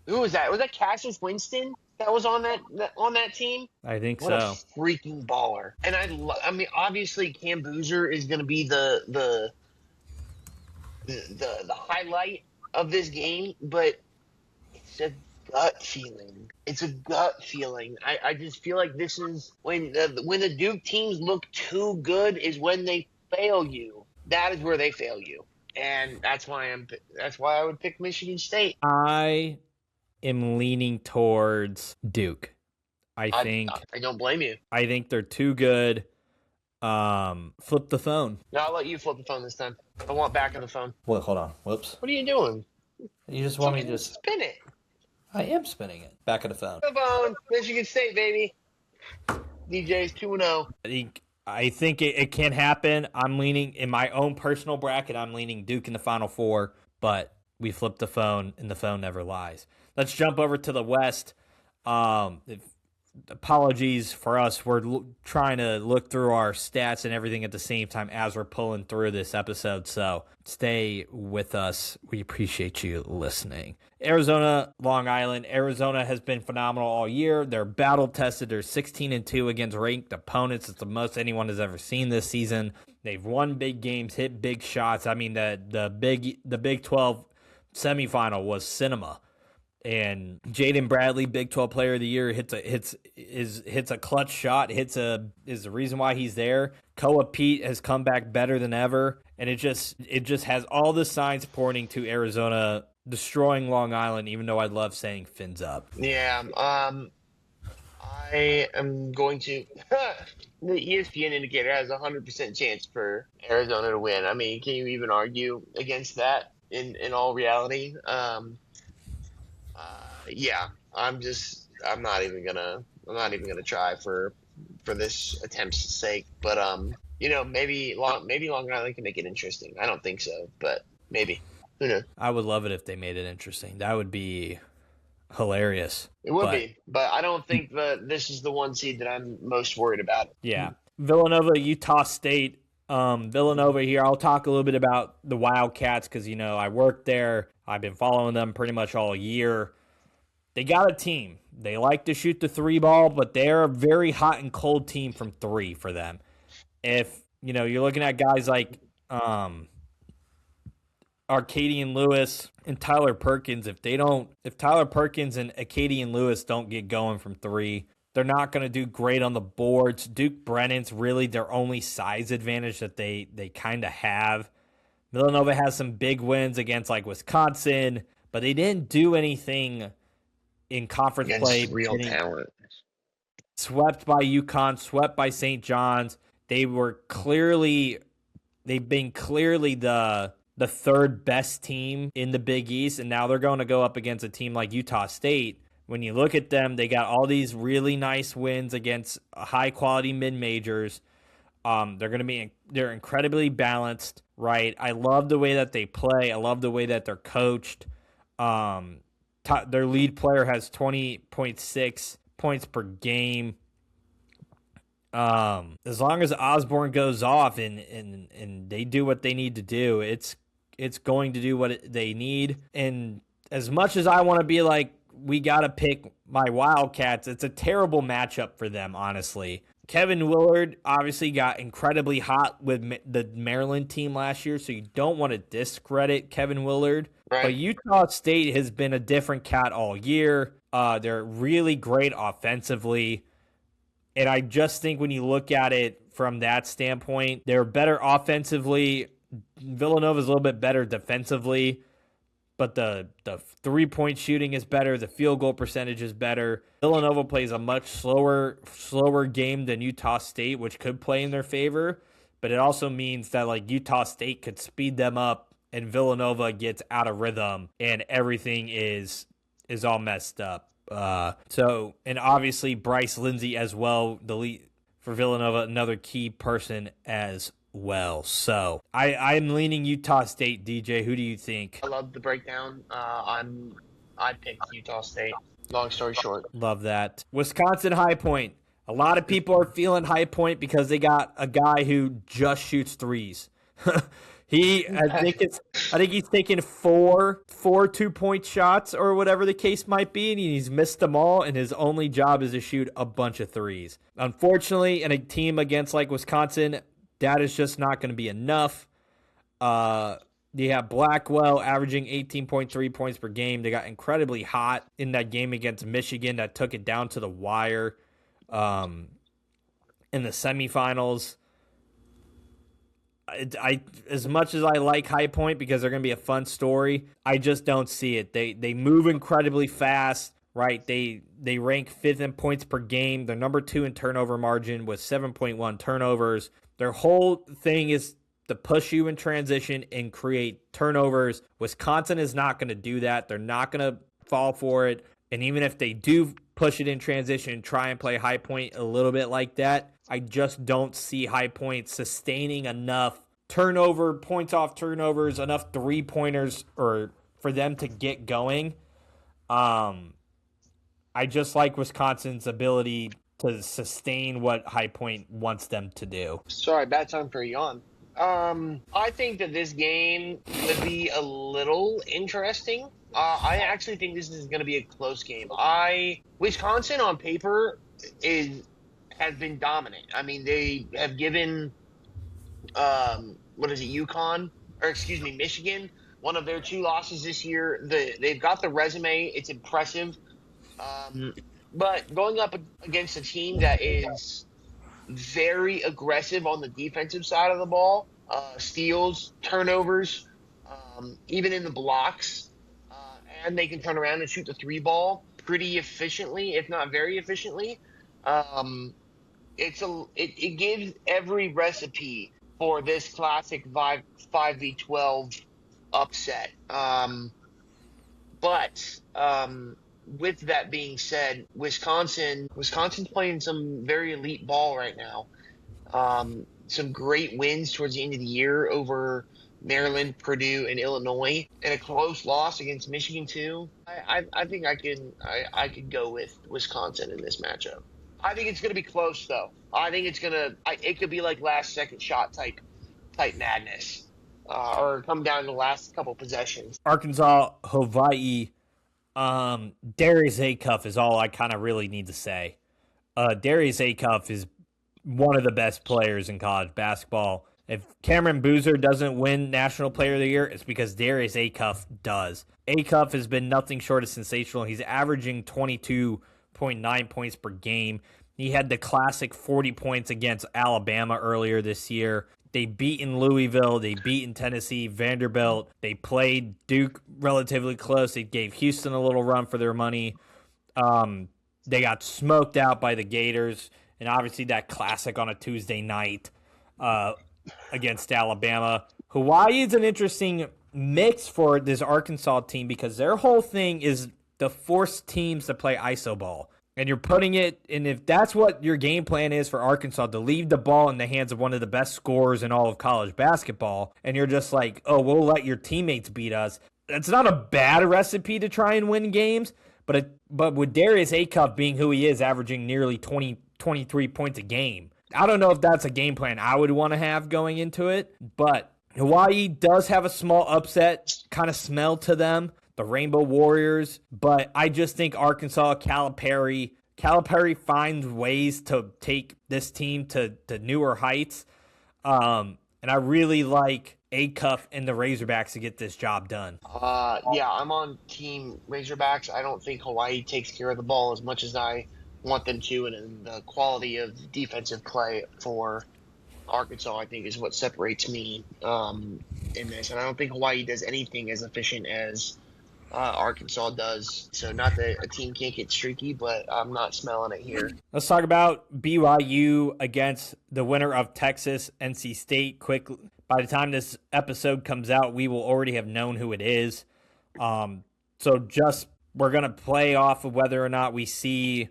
Who was that? Was that Cassius Winston that was on that team? I think what so. A freaking baller! And I mean, obviously, Cam Boozer is going to be the highlight of this game, but it's a gut feeling. It's a gut feeling. I just feel like this is when the Duke teams look too good is when they fail you. That is where they fail you, and that's why I would pick Michigan State. I am leaning towards Duke. I don't blame you. I think they're too good. Flip the phone. No, I'll let you flip the phone this time. I want back on the phone. Well, hold on. Whoops. What are you doing? You just want me to spin it. I am spinning it. Back of the phone. The phone. Michigan State, baby. DJ's 2-0. I think it can happen. I'm leaning in my own personal bracket. I'm leaning Duke in the Final Four, but we flip the phone and the phone never lies. Let's jump over to the West. Apologies for us. We're trying to look through our stats and everything at the same time as we're pulling through this episode. So stay with us. We appreciate you listening. Arizona, Long Island. Arizona has been phenomenal all year. They're battle tested. They're 16-2 against ranked opponents. It's the most anyone has ever seen this season. They've won big games, hit big shots. I mean, the Big 12 semifinal was cinema. And Jaden Bradley, Big 12 Player of the Year, hits a clutch shot. Is the reason why he's there. Koa Pete has come back better than ever, and it just has all the signs pointing to Arizona destroying Long Island. Even though I love saying fins up. Yeah, I am going to. The ESPN indicator has a 100% chance for Arizona to win. I mean, can you even argue against that? In all reality. Yeah, I'm not even gonna try for this attempt's sake. But maybe Long Island can make it interesting. I don't think so, but maybe. Who knows? I would love it if they made it interesting. That would be hilarious. It would be, but I don't think that this is the one seed that I'm most worried about. Yeah, Villanova, Utah State. Villanova here. I'll talk a little bit about the Wildcats because I worked there. I've been following them pretty much all year. They got a team. They like to shoot the three ball, but they're a very hot and cold team from three for them. If, you're looking at guys like Arcadian Lewis and Tyler Perkins, if Tyler Perkins and Arcadian Lewis don't get going from three, they're not going to do great on the boards. Duke Brennan's really their only size advantage that they kind of have. Villanova has some big wins against like Wisconsin, but they didn't do anything in conference play. Real talent. Swept by UConn, swept by St. John's. They've been clearly the third best team in the Big East, and now they're going to go up against a team like Utah State. When you look at them, they got all these really nice wins against high-quality mid-majors. They're incredibly balanced, right? I love the way that they play. I love the way that they're coached. Their lead player has 20.6 points per game. As long as Osborne goes off and they do what they need to do, it's going to do what they need. And as much as I want to be like, we got to pick my Wildcats. It's a terrible matchup for them, honestly. Kevin Willard obviously got incredibly hot with the Maryland team last year, so you don't want to discredit Kevin Willard. Right. But Utah State has been a different cat all year. They're really great offensively. And I just think when you look at it from that standpoint, they're better offensively. Villanova's a little bit better defensively. But the three-point shooting is better. The field goal percentage is better. Villanova plays a much slower game than Utah State, which could play in their favor. But it also means that like Utah State could speed them up, and Villanova gets out of rhythm, and everything is all messed up. And obviously Bryce Lindsey as well, the lead for Villanova, another key person as well. So I'm leaning Utah State. DJ, who do you think? I love the breakdown. I picked Utah State. Long story short. Love that. Wisconsin High Point. A lot of people are feeling High Point because they got a guy who just shoots threes. I think he's taken four 2-point shots or whatever the case might be, and he's missed them all, and his only job is to shoot a bunch of threes. Unfortunately, in a team against like Wisconsin, that is just not going to be enough. You have Blackwell averaging 18.3 points per game. They got incredibly hot in that game against Michigan that took it down to the wire in the semifinals. As much as I like High Point because they're going to be a fun story, I just don't see it. They move incredibly fast, right? They rank 5th in points per game. They're number 2 in turnover margin with 7.1 turnovers. Their whole thing is to push you in transition and create turnovers. Wisconsin is not going to do that. They're not going to fall for it. And even if they do push it in transition and try and play High Point a little bit like that, I just don't see High Point sustaining enough points off turnovers, enough three-pointers or for them to get going. I just like Wisconsin's ability to sustain what High Point wants them to do. Sorry, bad time for a yawn. I think that this game would be a little interesting. I actually think this is going to be a close game. Wisconsin on paper has been dominant. I mean, they have given Michigan one of their 2 losses this year. They've got the resume. It's impressive. But going up against a team that is very aggressive on the defensive side of the ball, steals, turnovers, even in the blocks, and they can turn around and shoot the 3 ball pretty efficiently, if not very efficiently. It gives every recipe for this classic 5v12 upset. But with that being said, Wisconsin's playing some very elite ball right now. Some great wins towards the end of the year over Maryland, Purdue, and Illinois, and a close loss against Michigan too. I think I could go with Wisconsin in this matchup. I think it's going to be close though. I think it could be like last second shot type madness, or come down to the last couple possessions. Arkansas, Hawaii. Darius Acuff is all I kind of really need to say. Darius Acuff is one of the best players in college basketball. If Cameron Boozer doesn't win National Player of the Year, it's because Darius Acuff does. Acuff has been nothing short of sensational. He's averaging 22.9 points per game. He had the classic 40 points against Alabama earlier this year. They beaten Louisville. They beaten Tennessee, Vanderbilt. They played Duke relatively close. They gave Houston a little run for their money. They got smoked out by the Gators. And obviously that classic on a Tuesday night against Alabama. Hawaii is an interesting mix for this Arkansas team because their whole thing is to force teams to play iso ball. And you're putting it, and if that's what your game plan is for Arkansas, to leave the ball in the hands of one of the best scorers in all of college basketball, and you're just like, oh, we'll let your teammates beat us. That's not a bad recipe to try and win games, but with Darius Acuff being who he is, averaging nearly 23 points a game, I don't know if that's a game plan I would want to have going into it, but Hawaii does have a small upset kind of smell to them. the Rainbow Warriors, but I just think Arkansas, Calipari finds ways to take this team to newer heights. And I really like Acuff and the Razorbacks to get this job done. Yeah, I'm on Team Razorbacks. I don't think Hawaii takes care of the ball as much as I want them to, and the quality of defensive play for Arkansas, I think, is what separates me in this. And I don't think Hawaii does anything as efficient as Arkansas does. So not that a team can't get streaky, but I'm not smelling it here. Let's talk about BYU against the winner of Texas, NC State. Quickly, by the time this episode comes out, we will already have known who it is. So just we're going to play off of whether or not we see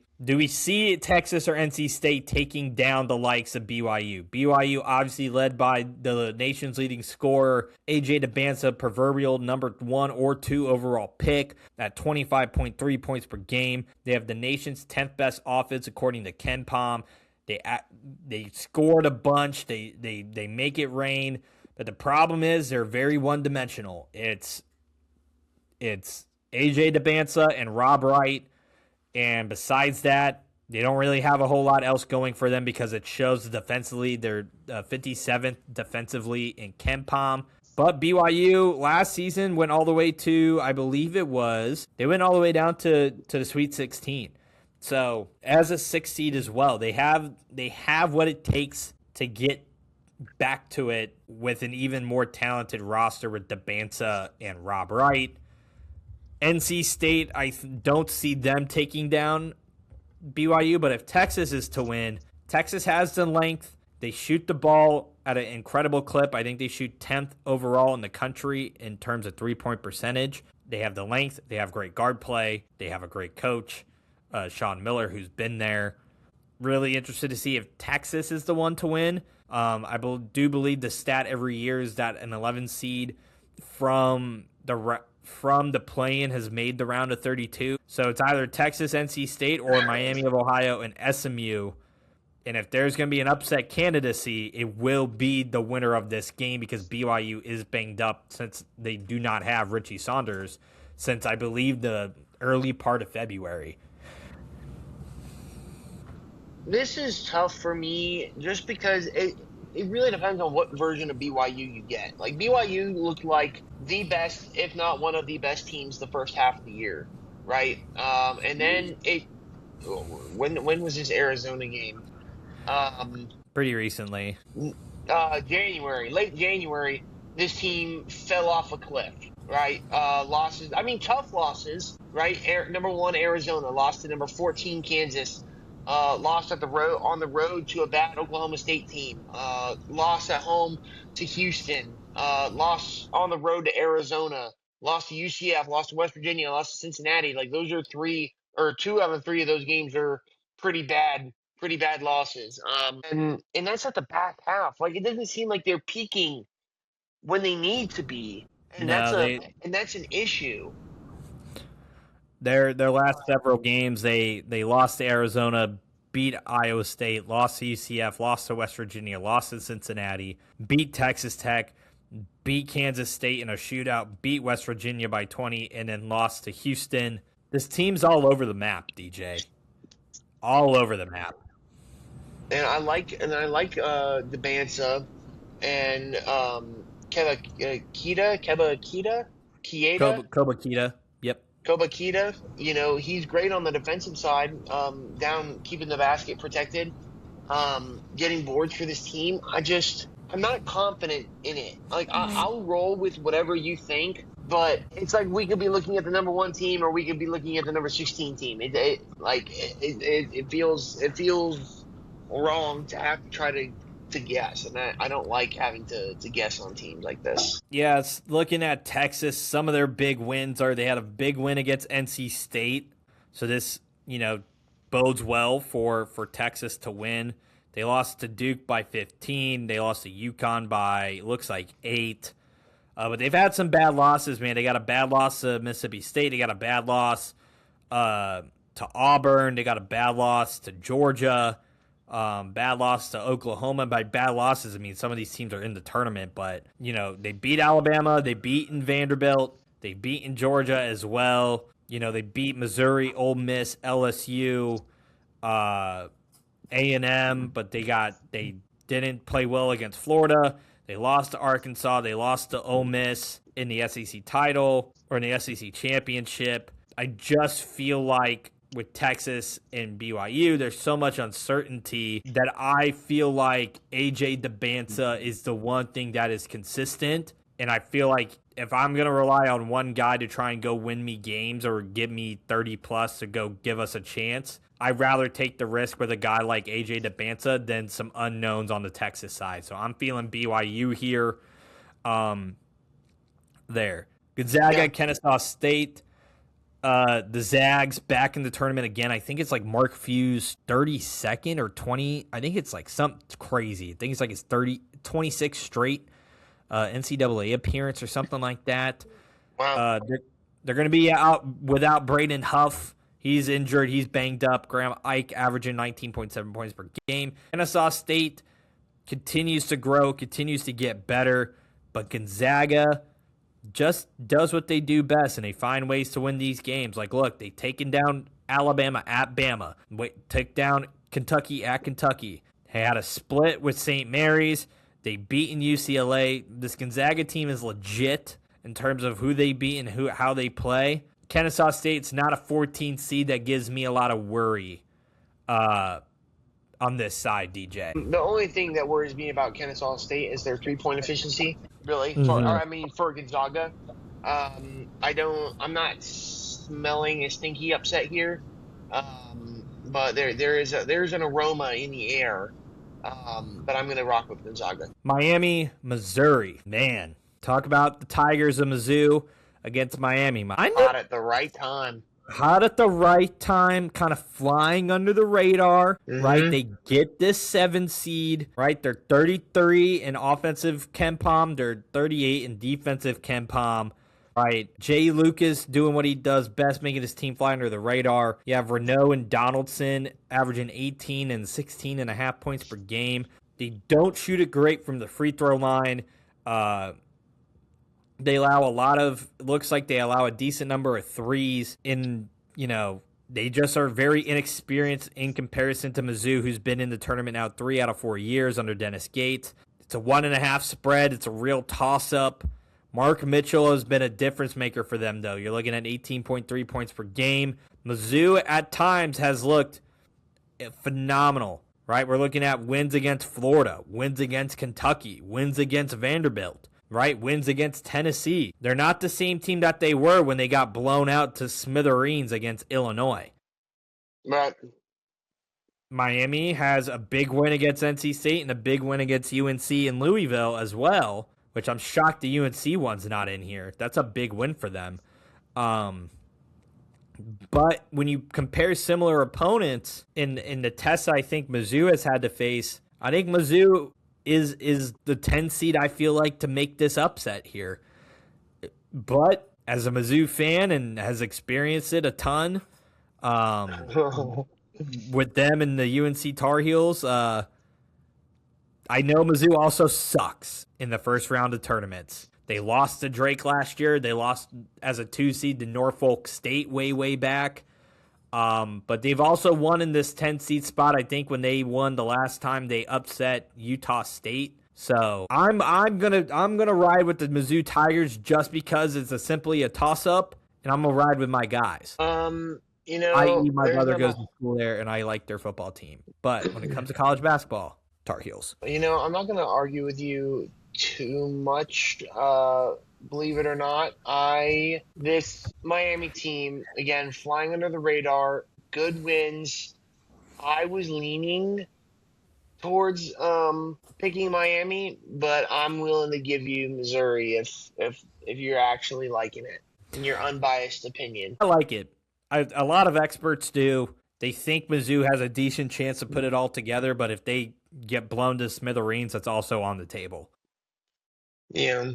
Texas or NC State taking down the likes of BYU. BYU obviously led by the nation's leading scorer, AJ DeBansa, proverbial number 1 or 2 overall pick at 25.3 points per game. They have the nation's 10th best offense according to KenPom. They scored a bunch. They make it rain. But the problem is they're very one-dimensional. It's AJ DeBansa and Rob Wright. And besides that, they don't really have a whole lot else going for them because it shows defensively they're 57th defensively in KenPom. But BYU last season went all the way to, I believe they went all the way down to the Sweet 16. So as a 6th seed as well, they have what it takes to get back to it with an even more talented roster with DeBansa and Rob Wright. NC State, I don't see them taking down BYU, but if Texas is to win, Texas has the length. They shoot the ball at an incredible clip. I think they shoot 10th overall in the country in terms of three-point percentage. They have the length. They have great guard play. They have a great coach, Sean Miller, who's been there. Really interested to see if Texas is the one to win. I do believe the stat every year is that an 11 seed from the play-in has made the round of 32. So it's either Texas, NC State, or Miami of Ohio and SMU. And if there's going to be an upset candidacy, it will be the winner of this game because BYU is banged up since they do not have Richie Saunders since, I believe, the early part of February. This is tough for me just because it really depends on what version of BYU you get. Like, BYU looked like the best, if not one of the best teams the first half of the year, right? And then when was this Arizona game? Pretty recently. Late January, this team fell off a cliff, right? Losses, tough losses, right? Number 1, Arizona, lost to number 14, Kansas. Lost on the road to a bad Oklahoma State team. Lost at home to Houston. Lost on the road to Arizona. Lost to UCF. Lost to West Virginia. Lost to Cincinnati. Like, those are 2 out of 3 of those games are pretty bad losses. And that's at the back half. Like, it doesn't seem like they're peaking when they need to be, and that's an issue. Their last several games, they lost to Arizona, beat Iowa State, lost to UCF, lost to West Virginia, lost to Cincinnati, beat Texas Tech, beat Kansas State in a shootout, beat West Virginia by 20, and then lost to Houston. This team's all over the map, DJ. All over the map. And I like DeBansa and Keba Kobakita. Yep. Koba Keita, he's great on the defensive side, down keeping the basket protected, getting boards for this team. I'm not confident in it. Like, I'll roll with whatever you think, but it's like we could be looking at the number 1 team or we could be looking at the number 16 team. It feels wrong to have to try to guess, and I don't like having to guess on teams like this. Yeah, it's looking at Texas, some of their big wins they had a big win against NC State, so this, bodes well for Texas to win. They lost to Duke by 15. They lost to UConn by, looks like, 8. But they've had some bad losses, man. They got a bad loss to Mississippi State. They got a bad loss to Auburn. They got a bad loss to Georgia. Bad loss to Oklahoma. By bad losses, I mean some of these teams are in the tournament, but they beat Alabama, they beat Vanderbilt, They've beaten Georgia as well. You know, they beat Missouri, Ole Miss, LSU, A&M, but they didn't play well against Florida. They lost to Arkansas. They lost to Ole Miss in the SEC title or in the SEC championship. I just feel like with Texas and BYU, there's so much uncertainty that I feel like AJ DeBanza is the one thing that is consistent. And I feel like if I'm going to rely on one guy to try and go win me games or give me 30 plus to go give us a chance, I'd rather take the risk with a guy like AJ DeBanza than some unknowns on the Texas side. So I'm feeling BYU here. There. Gonzaga, Kennesaw State. The Zags back in the tournament again. I think it's like Mark Few's 32nd or 20. I think it's like something crazy. I think it's like his 26th straight NCAA appearance or something like that. Wow. They're going to be out without Braden Huff. He's injured. He's banged up. Graham Ike averaging 19.7 points per game. Kennesaw State continues to grow, continues to get better, but Gonzaga just does what they do best, and they find ways to win these games. Like, look, they've taken down Alabama at Bama, took down Kentucky at Kentucky. They had a split with St. Mary's. They beaten UCLA. This Gonzaga team is legit in terms of who they beat and how they play. Kennesaw State's not a 14 seed that gives me a lot of worry on this side, DJ. The only thing that worries me about Kennesaw State is their 3-point efficiency, really. For Gonzaga. I'm not smelling a stinky upset here. But there's an aroma in the air. But I'm going to rock with Gonzaga. Miami, Missouri. Man, talk about the Tigers of Mizzou against Miami. Hot at the right time. Hot at the right time, kind of flying under the radar, right? They get this 7 seed, right? They're 33 in offensive KenPom. They're 38 in defensive KenPom, right? Jay Lucas doing what he does best, making his team fly under the radar. You have Renault and Donaldson averaging 18 and 16.5 points per game. They don't shoot it great from the free throw line. They allow looks like they allow a decent number of threes they just are very inexperienced in comparison to Mizzou, who's been in the tournament now 3 out of 4 years under Dennis Gates. It's a 1.5 spread. It's a real toss-up. Mark Mitchell has been a difference maker for them, though. You're looking at 18.3 points per game. Mizzou at times has looked phenomenal, right? We're looking at wins against Florida, wins against Kentucky, wins against Vanderbilt. Right, wins against Tennessee. They're not the same team that they were when they got blown out to smithereens against Illinois. Right. Miami has a big win against NC State and a big win against UNC in Louisville as well, which I'm shocked the UNC one's not in here. That's a big win for them. But when you compare similar opponents in the tests I think Mizzou has had to face, I think Mizzou is the 10 seed I feel like to make this upset here. But as a Mizzou fan and has experienced it a ton with them and the UNC Tar Heels, I know Mizzou also sucks in the first round of tournaments. They lost to Drake last year. They lost as a 2 seed to Norfolk State way back. But they've also won in this 10 seed spot. I think when they won the last time they upset Utah State. So I'm gonna ride with the Mizzou Tigers just because it's simply a toss up, and I'm gonna ride with my guys. I.e. my brother goes to school there, and I like their football team. But when it comes to college basketball, Tar Heels. I'm not gonna argue with you too much. Believe it or not, this Miami team, again, flying under the radar, good wins. I was leaning towards picking Miami, but I'm willing to give you Missouri if you're actually liking it, in your unbiased opinion. I like it. A lot of experts do. They think Mizzou has a decent chance to put it all together, but if they get blown to smithereens, that's also on the table. Yeah.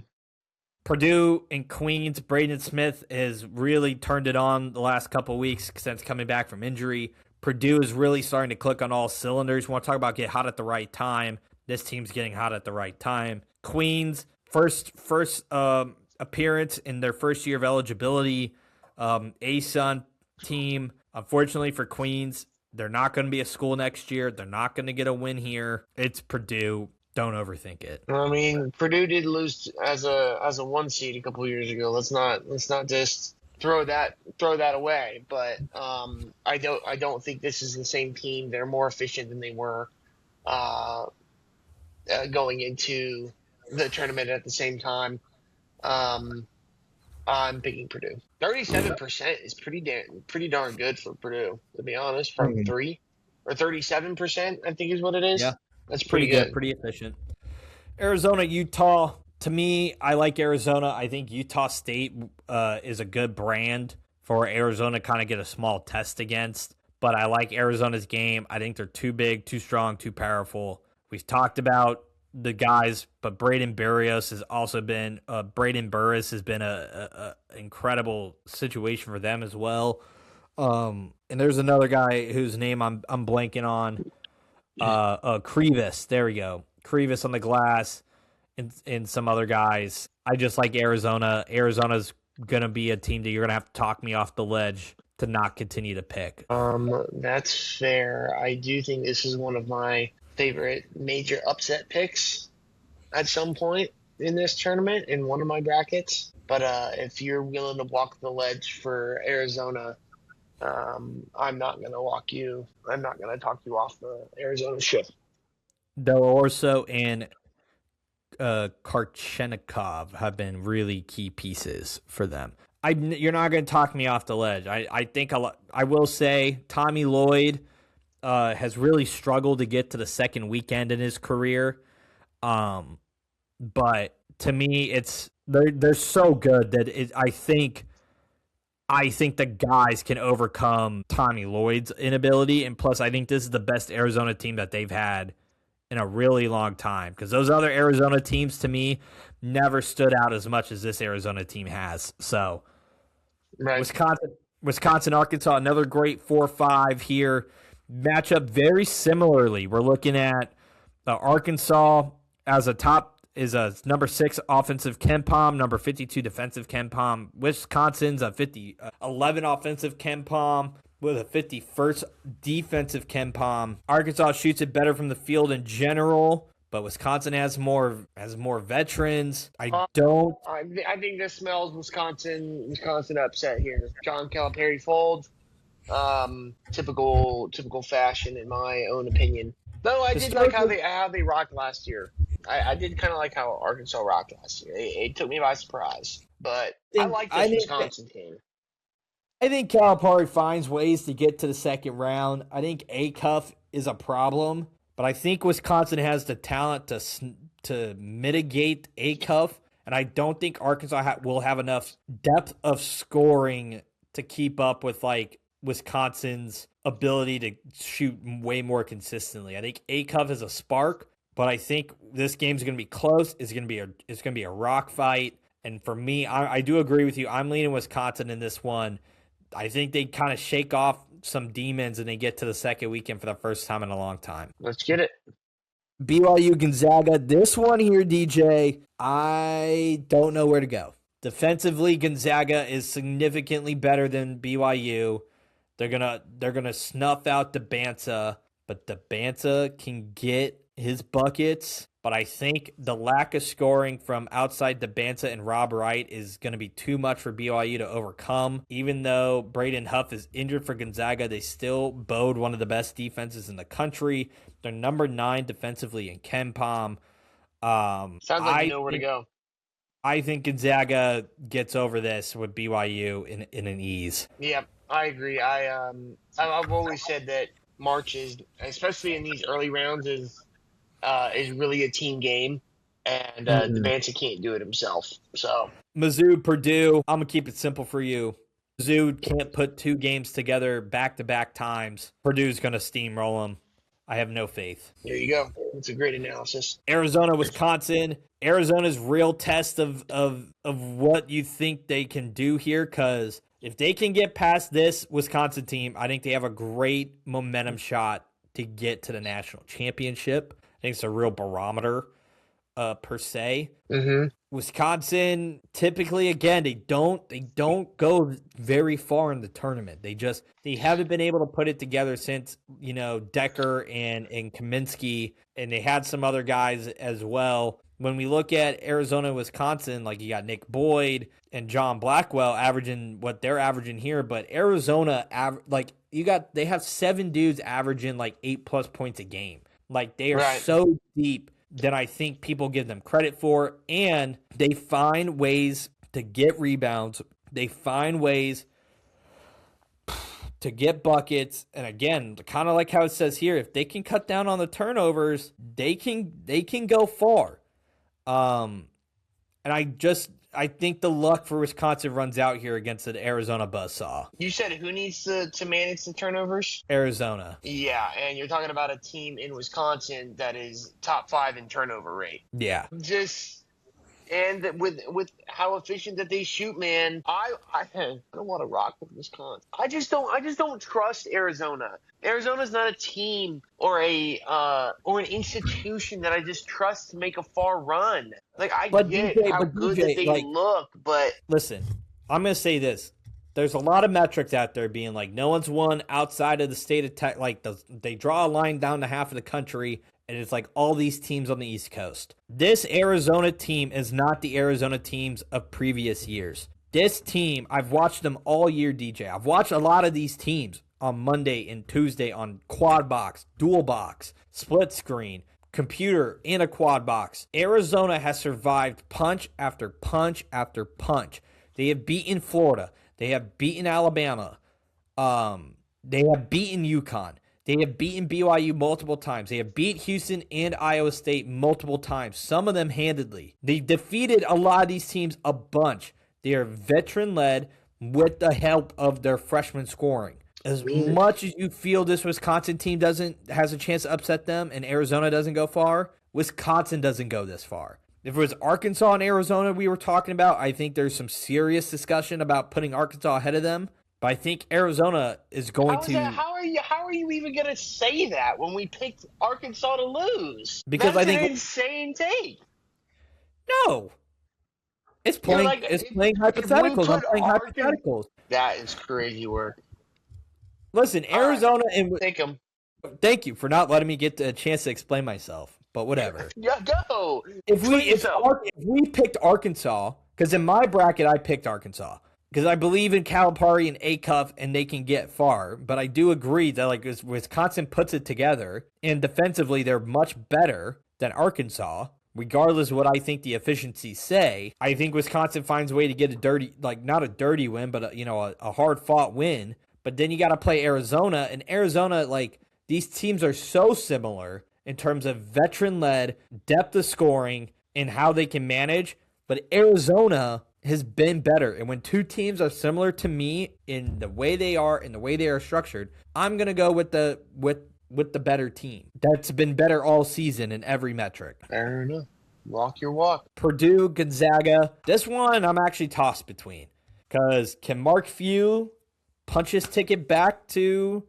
Purdue and Queens, Braden Smith has really turned it on the last couple of weeks since coming back from injury. Purdue is really starting to click on all cylinders. We want to talk about get hot at the right time. This team's getting hot at the right time. Queens, first appearance in their first year of eligibility. ASUN team, unfortunately for Queens, they're not going to be a school next year. They're not going to get a win here. It's Purdue. Don't overthink it. I mean, Purdue did lose as a 1 seed a couple of years ago. Let's not just throw that away. But I don't think this is the same team. They're more efficient than they were going into the tournament at the same time. I'm picking Purdue. 37% is pretty darn good for Purdue, to be honest, from 3 or 37%, I think is what it is. Yeah. That's pretty good. Pretty efficient. Arizona, Utah. To me, I like Arizona. I think Utah State is a good brand for Arizona to kind of get a small test against. But I like Arizona's game. I think they're too big, too strong, too powerful. We've talked about the guys, but Braden Burris has also been a incredible situation for them as well. And there's another guy whose name I'm blanking on. Krivas. There we go. Krivas on the glass and some other guys. I just like Arizona. Arizona's going to be a team that you're going to have to talk me off the ledge to not continue to pick. That's fair. I do think this is one of my favorite major upset picks at some point in this tournament in one of my brackets. But if you're willing to walk the ledge for Arizona, I'm not going to talk you off the Arizona ship. Del Orso and Karchenikov have been really key pieces for them. You're not going to talk me off the ledge. I think I will say Tommy Lloyd has really struggled to get to the second weekend in his career. But to me, they're so good that I think the guys can overcome Tommy Lloyd's inability. And plus, I think this is the best Arizona team that they've had in a really long time. Because those other Arizona teams, to me, never stood out as much as this Arizona team has. So, right. Wisconsin, Arkansas, another great 4-5 here. Matchup very similarly. We're looking at Arkansas as is a number 6 offensive KenPom, number 52 defensive KenPom. Wisconsin's a 11 offensive KenPom with a 51st defensive KenPom. Arkansas shoots it better from the field in general, but Wisconsin has more veterans. I think this smells Wisconsin upset here. John Calipari folds. Typical fashion in my own opinion. Though I did like how they rocked last year. I did kind of like how Arkansas rocked last year. It took me by surprise, but I like this Wisconsin team. I think Calipari finds ways to get to the second round. I think Acuff is a problem, but I think Wisconsin has the talent to mitigate Acuff, and I don't think Arkansas will have enough depth of scoring to keep up with Wisconsin's ability to shoot way more consistently. I think Acuff is a spark, but I think this game's going to be close. It's going to be a rock fight. And for me, I do agree with you. I'm leaning Wisconsin in this one. I think they kind of shake off some demons and they get to the second weekend for the first time in a long time. Let's get it. BYU Gonzaga. This one here, DJ, I don't know where to go. Defensively, Gonzaga is significantly better than BYU. They're gonna snuff out DeBanza, but DeBanza can get his buckets. But I think the lack of scoring from outside DeBanza and Rob Wright is going to be too much for BYU to overcome. Even though Braden Huff is injured for Gonzaga, they still bode one of the best defenses in the country. They're number 9 defensively in KenPom. Sounds like you know where to go. I think Gonzaga gets over this with BYU in an ease. Yeah, I agree. I've always said that March is, especially in these early rounds, is really a team game, and DeBanza can't do it himself. So Mizzou, Purdue, I'm going to keep it simple for you. Mizzou can't put 2 games together back-to-back times. Purdue's going to steamroll them. I have no faith. There you go. That's a great analysis. Arizona, Wisconsin. Arizona's real test of what you think they can do here, because if they can get past this Wisconsin team, I think they have a great momentum shot to get to the national championship. I think it's a real barometer, per se. Mm-hmm. Wisconsin typically, again, they don't go very far in the tournament. They haven't been able to put it together since, Decker and Kaminsky, and they had some other guys as well. When we look at Arizona and Wisconsin, like you got Nick Boyd and John Blackwell averaging what they're averaging here, but Arizona, they have 7 dudes averaging like 8+ points a game. Like they are so deep than I think people give them credit for, and they find ways to get rebounds. They find ways to get buckets, and again, kind of like how it says here, if they can cut down on the turnovers, they can go far. And I think the luck for Wisconsin runs out here against the Arizona buzzsaw. You said who needs to manage the turnovers? Arizona. Yeah, and you're talking about a team in Wisconsin that is top 5 in turnover rate. Yeah. And with how efficient that they shoot, man, I don't want to rock with Wisconsin. I just don't trust Arizona. Arizona's not a team or an institution that I just trust to make a far run. Like I get how good that they look, but listen, I'm gonna say this. There's a lot of metrics out there being like no one's won outside of the state of Texas. Like they draw a line down to half of the country. And it's like all these teams on the East Coast. This Arizona team is not the Arizona teams of previous years. This team, I've watched them all year, DJ. I've watched a lot of these teams on Monday and Tuesday on quad box, dual box, split screen, computer in a quad box. Arizona has survived punch after punch after punch. They have beaten Florida. They have beaten Alabama. They have beaten UConn. They have beaten BYU multiple times. They have beat Houston and Iowa State multiple times, some of them handedly. They defeated a lot of these teams a bunch. They are veteran-led with the help of their freshman scoring. As much as you feel this Wisconsin team has a chance to upset them and Arizona doesn't go far, Wisconsin doesn't go this far. If it was Arkansas and Arizona we were talking about, I think there's some serious discussion about putting Arkansas ahead of them. But I think Arizona is going to. How are you even going to say that when we picked Arkansas to lose? Because that's I think an insane take. No, it's playing. It's playing hypotheticals. I'm playing hypotheticals. That is crazy work. Listen, Arizona and take them. Thank you for not letting me get a chance to explain myself. But whatever. Yeah, go. If we picked Arkansas, because in my bracket I picked Arkansas. Because I believe in Calipari and Acuff, and they can get far. But I do agree that like Wisconsin puts it together, and defensively they're much better than Arkansas. Regardless of what I think the efficiencies say, I think Wisconsin finds a way to get a dirty, like not a dirty win, but a hard-fought win. But then you got to play Arizona, and Arizona, like these teams are so similar in terms of veteran-led, depth of scoring, and how they can manage. But Arizona has been better. And when two teams are similar to me in the way they are and the way they are structured, I'm going to go with the better team. That's been better all season in every metric. Fair enough. Walk your walk. Purdue, Gonzaga. This one I'm actually tossed between. Because can Mark Few punch his ticket back to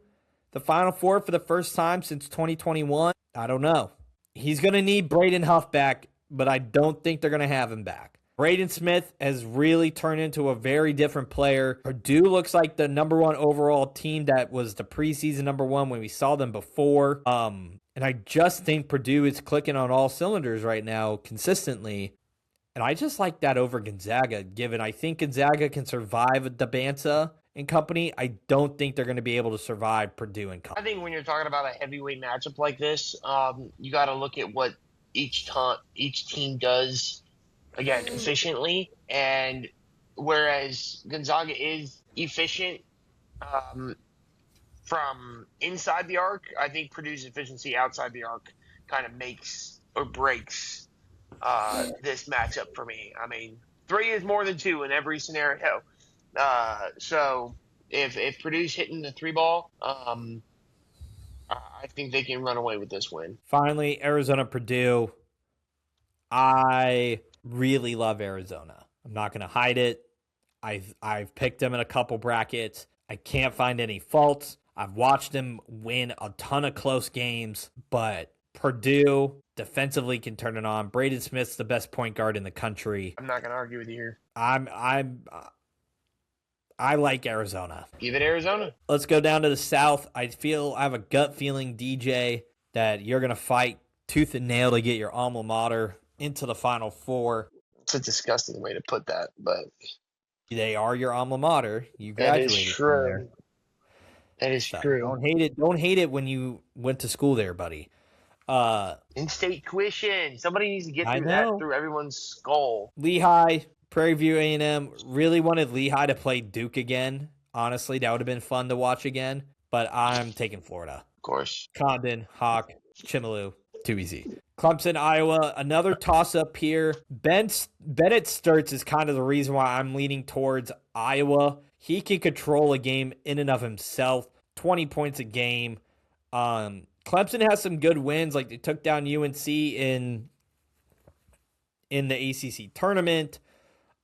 the Final Four for the first time since 2021? I don't know. He's going to need Braden Huff back, but I don't think they're going to have him back. Braden Smith has really turned into a very different player. Purdue looks like the number 1 overall team that was the preseason number 1 when we saw them before. And I just think Purdue is clicking on all cylinders right now consistently. And I just like that over Gonzaga, given I think Gonzaga can survive Dabansa and company. I don't think they're going to be able to survive Purdue and company. I think when you're talking about a heavyweight matchup like this, you got to look at what each team does. Again, efficiently, and whereas Gonzaga is efficient from inside the arc, I think Purdue's efficiency outside the arc kind of makes or breaks this matchup for me. I mean, 3 is more than 2 in every scenario. So if Purdue's hitting the 3 ball, I think they can run away with this win. Finally, Arizona, Purdue. I really love Arizona. I'm not going to hide it. I've picked them in a couple brackets. I can't find any faults. I've watched them win a ton of close games, but Purdue defensively can turn it on. Braden Smith's the best point guard in the country. I'm not going to argue with you here. I like Arizona. Give it Arizona. Let's go down to the South. I have a gut feeling, DJ, that you're going to fight tooth and nail to get your alma mater into the Final Four. It's a disgusting way to put that, but they are your alma mater. You graduated that is true. from there. That is true. Don't hate it. Don't hate it when you went to school there, buddy. In-state tuition. Somebody needs to get through that through everyone's skull. Lehigh, Prairie View A&M. Really wanted Lehigh to play Duke again. Honestly, that would have been fun to watch again. But I'm taking Florida. Of course. Condon, Hawk, Chimilu. Too easy. Clemson, Iowa. Another toss-up here. Bennett Sturts is kind of the reason why I'm leaning towards Iowa. He can control a game in and of himself. 20 points a game. Clemson has some good wins, like they took down UNC in the ACC tournament.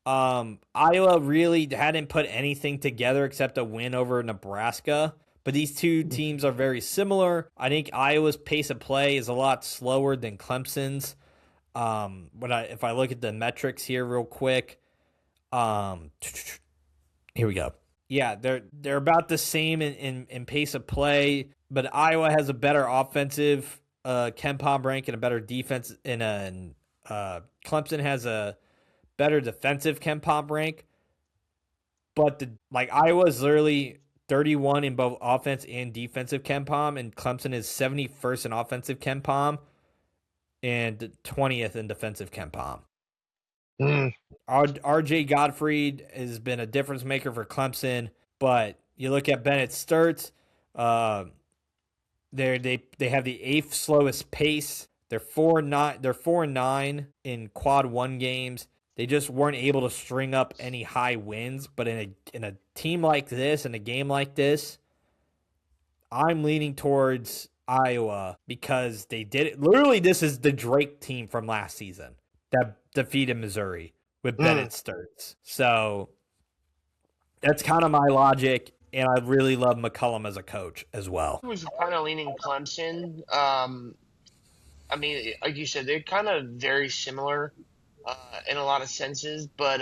Iowa really hadn't put anything together except a win over Nebraska. But these two teams are very similar. I think Iowa's pace of play is a lot slower than Clemson's. If I look at the metrics here real quick, here we go. Yeah, they're about the same in pace of play, but Iowa has a better offensive KenPom rank and a better defense. Clemson has a better defensive KenPom rank. But Iowa is literally 31 in both offense and defensive KenPom, and Clemson is 71st in offensive KenPom and 20th in defensive KenPom. RJ Gottfried has been a difference maker for Clemson, but you look at Bennett Sturts, they have the 8th slowest pace. They're 4-9 in quad 1 games. They just weren't able to string up any high wins, but in a team like this, in a game like this, I'm leaning towards Iowa because they did it. Literally, this is the Drake team from last season that defeated Missouri with Bennett Sturts. So that's kind of my logic, and I really love McCollum as a coach as well. I was kind of leaning Clemson. I mean, like you said, they're kind of very similar in a lot of senses, but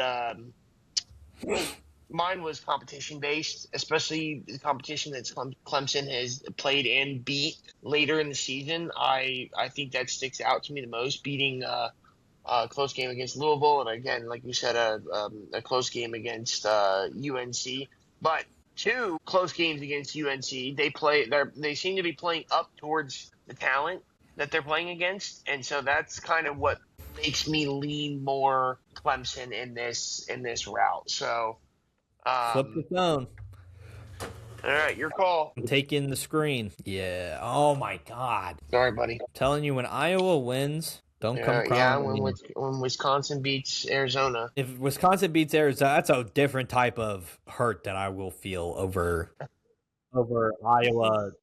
mine was competition-based, especially the competition that Clemson has played and beat later in the season. I think that sticks out to me the most, beating a close game against Louisville, and again, like you said, a close game against UNC. But 2 close games against UNC, they seem to be playing up towards the talent that they're playing against, and so that's kind of what makes me lean more Clemson in this route. So flip the phone. All right, your call. I'm taking the screen. Yeah. Oh my God. Sorry, buddy. I'm telling you, when Iowa wins, don't come crying. Yeah, when Wisconsin beats Arizona. If Wisconsin beats Arizona, that's a different type of hurt that I will feel over Iowa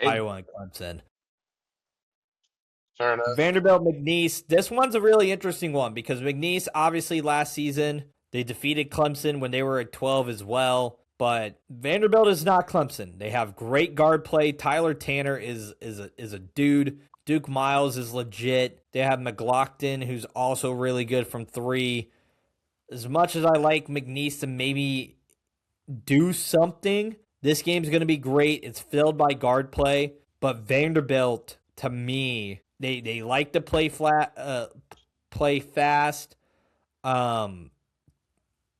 and Clemson. Fair enough. Vanderbilt, McNeese. This one's a really interesting one because McNeese, obviously, last season, they defeated Clemson when they were at 12 as well. But Vanderbilt is not Clemson. They have great guard play. Tyler Tanner is a dude. Duke Miles is legit. They have McLaughlin, who's also really good from 3. As much as I like McNeese to maybe do something, this game's going to be great. It's filled by guard play. But Vanderbilt, to me, they like to play fast.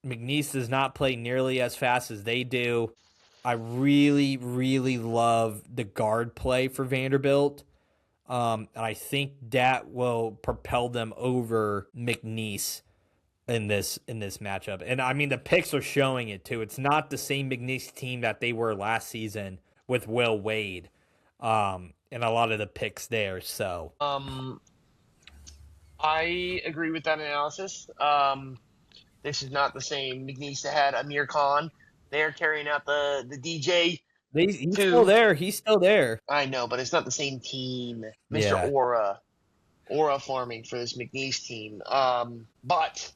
McNeese does not play nearly as fast as they do. I really, really love the guard play for Vanderbilt. And I think that will propel them over McNeese in this matchup. And I mean, the picks are showing it too. It's not the same McNeese team that they were last season with Will Wade. And a lot of the picks there. So, I agree with that analysis. This is not the same McNeese that had Amir Khan. They're carrying out the DJ. He's still there. He's still there. I know, but it's not the same team. Mr. Aura forming for this McNeese team. But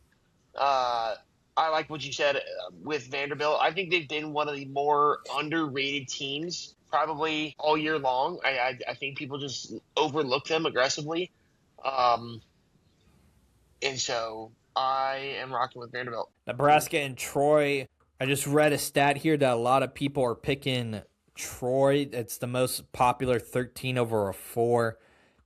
I like what you said with Vanderbilt. I think they've been one of the more underrated teams probably all year long. I think people just overlook them aggressively. Um, and so I am rocking with Vanderbilt. Nebraska and Troy. I just read a stat here that a lot of people are picking Troy. It's the most popular 13 over a 4.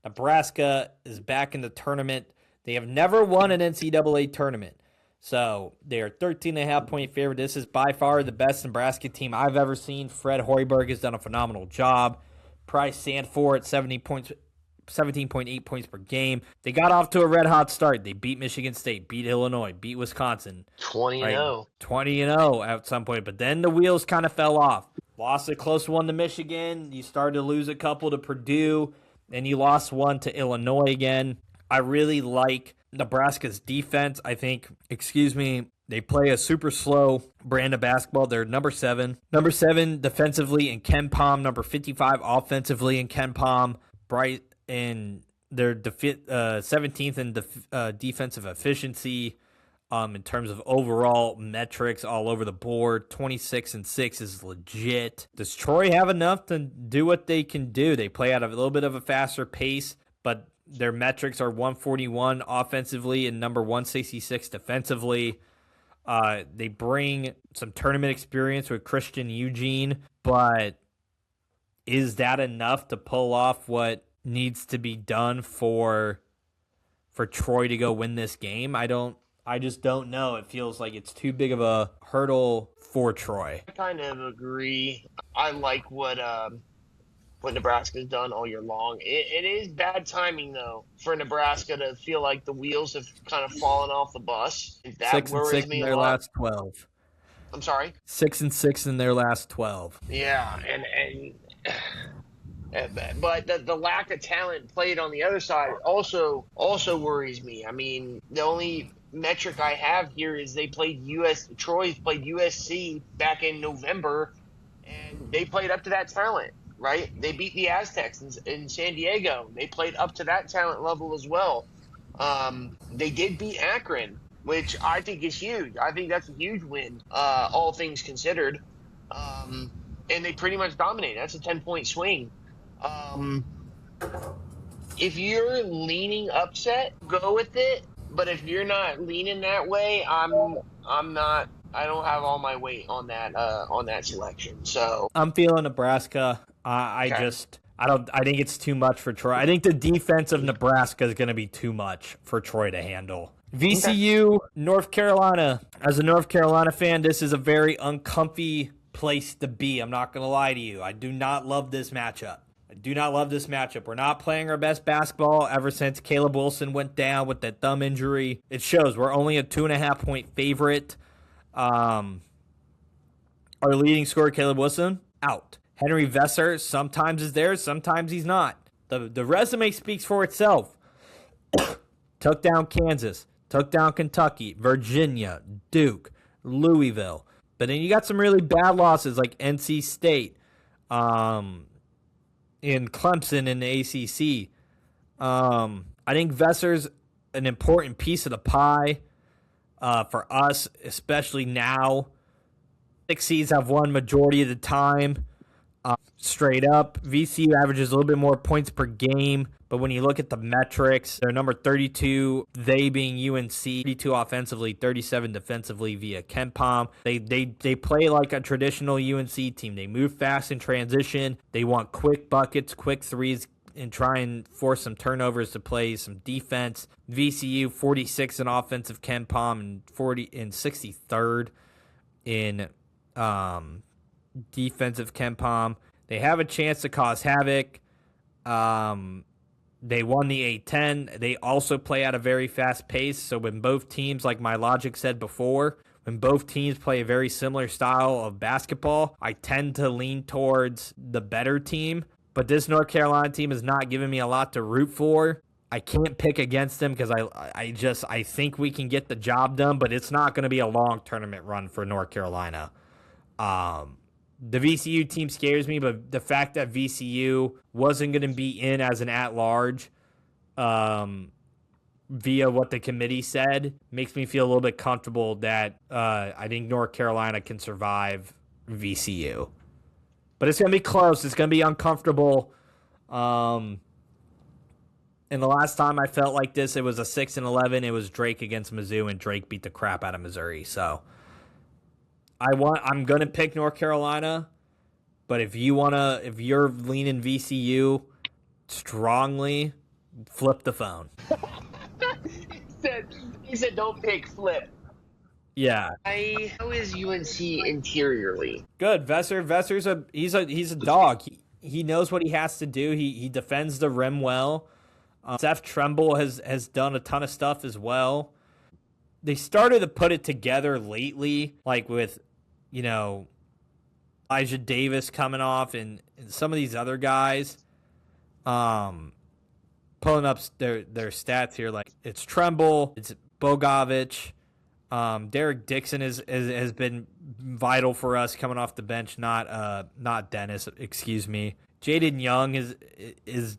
Nebraska is back in the tournament. They have never won an NCAA tournament. So they are 13.5-point favorite. This is by far the best Nebraska team I've ever seen. Fred Hoiberg has done a phenomenal job. Price Sanford at 17.8 points per game. They got off to a red-hot start. They beat Michigan State, beat Illinois, beat Wisconsin. 20-0. 20-0 at some point. But then the wheels kind of fell off. Lost a close one to Michigan. You started to lose a couple to Purdue. And you lost one to Illinois again. I really like Nebraska's defense. I think, they play a super slow brand of basketball. They're number 7. Number 7 defensively in KenPom. Number 55 offensively in KenPom. Bright in their 17th in defensive efficiency. In terms of overall metrics all over the board, 26-6 is legit. Does Troy have enough to do what they can do? They play at a little bit of a faster pace, but their metrics are 141 offensively and number 166 defensively. They bring some tournament experience with Christian Eugene, but is that enough to pull off what needs to be done for Troy to go win this game? I just don't know. It feels like it's too big of a hurdle for Troy. I kind of agree. I like what Nebraska's done all year long. It is bad timing, though, for Nebraska to feel like the wheels have kind of fallen off the bus. That 6-6 in their last 12. I'm sorry? 6-6 in their last 12. Yeah, but the lack of talent played on the other side also worries me. I mean, the only metric I have here is Troy played USC back in November, and they played up to that talent, right? They beat the Aztecs in San Diego. They played up to that talent level as well. They did beat Akron, which I think is huge. I think that's a huge win, all things considered. And they pretty much dominate. That's a 10-point swing. If you're leaning upset, go with it. But if you're not leaning that way, I'm not. I don't have all my weight on that selection. So I'm feeling Nebraska. I think it's too much for Troy. I think the defense of Nebraska is going to be too much for Troy to handle. VCU, North Carolina. As a North Carolina fan, this is a very uncomfy place to be. I'm not going to lie to you. I do not love this matchup. We're not playing our best basketball ever since Caleb Wilson went down with that thumb injury. It shows. We're only a 2.5-point favorite. Our leading scorer, Caleb Wilson, out. Henry Vesser sometimes is there, sometimes he's not. The resume speaks for itself. Took down Kansas, took down Kentucky, Virginia, Duke, Louisville. But then you got some really bad losses like NC State, in Clemson in the ACC. I think Vesser's an important piece of the pie for us, especially now. 6 seeds have won majority of the time. Straight up, VCU averages a little bit more points per game, but when you look at the metrics, they're number 32, they being UNC, 32 offensively, 37 defensively via KenPom. They play like a traditional UNC team. They move fast in transition. They want quick buckets, quick threes, and try and force some turnovers to play some defense. VCU 46 in offensive KenPom and 63rd in defensive KenPom. They have a chance to cause havoc. They won the A-10. They also play at a very fast pace. So when both teams, like my logic said before, when both teams play a very similar style of basketball, I tend to lean towards the better team. But this North Carolina team is not giving me a lot to root for. I can't pick against them because I think we can get the job done, but it's not going to be a long tournament run for North Carolina. The VCU team scares me, but the fact that VCU wasn't going to be in as an at-large via what the committee said, makes me feel a little bit comfortable that I think North Carolina can survive VCU. But it's going to be close. It's going to be uncomfortable. And the last time I felt like this, it was a 6-11. It was Drake against Mizzou, and Drake beat the crap out of Missouri. So I'm going to pick North Carolina. But if you're leaning VCU strongly, flip the phone. he said don't pick, flip. Yeah. How is UNC interiorly? Good. Vesser's a dog. He knows what he has to do. He defends the rim well. Seth Tremble has done a ton of stuff as well. They started to put it together lately, like with, Elijah Davis coming off and some of these other guys. Pulling up their stats here, like it's Tremble, it's Bogovich, Derek Dixon has been vital for us coming off the bench. Not Dennis, excuse me. Jaden Young is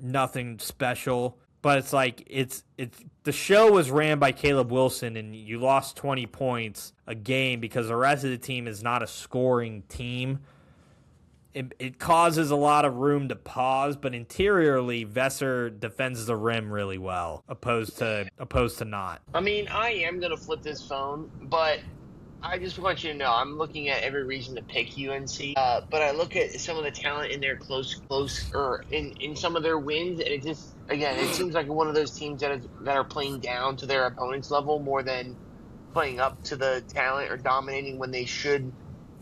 nothing special, but it's like it's the show was ran by Caleb Wilson, and you lost 20 points a game because the rest of the team is not a scoring team. It causes a lot of room to pause, but interiorly, Vesser defends the rim really well, opposed to not. I mean, I am gonna flip this phone, but I just want you to know I'm looking at every reason to pick UNC. But I look at some of the talent in their close or in some of their wins, and it seems like one of those teams that are playing down to their opponent's level more than playing up to the talent or dominating when they should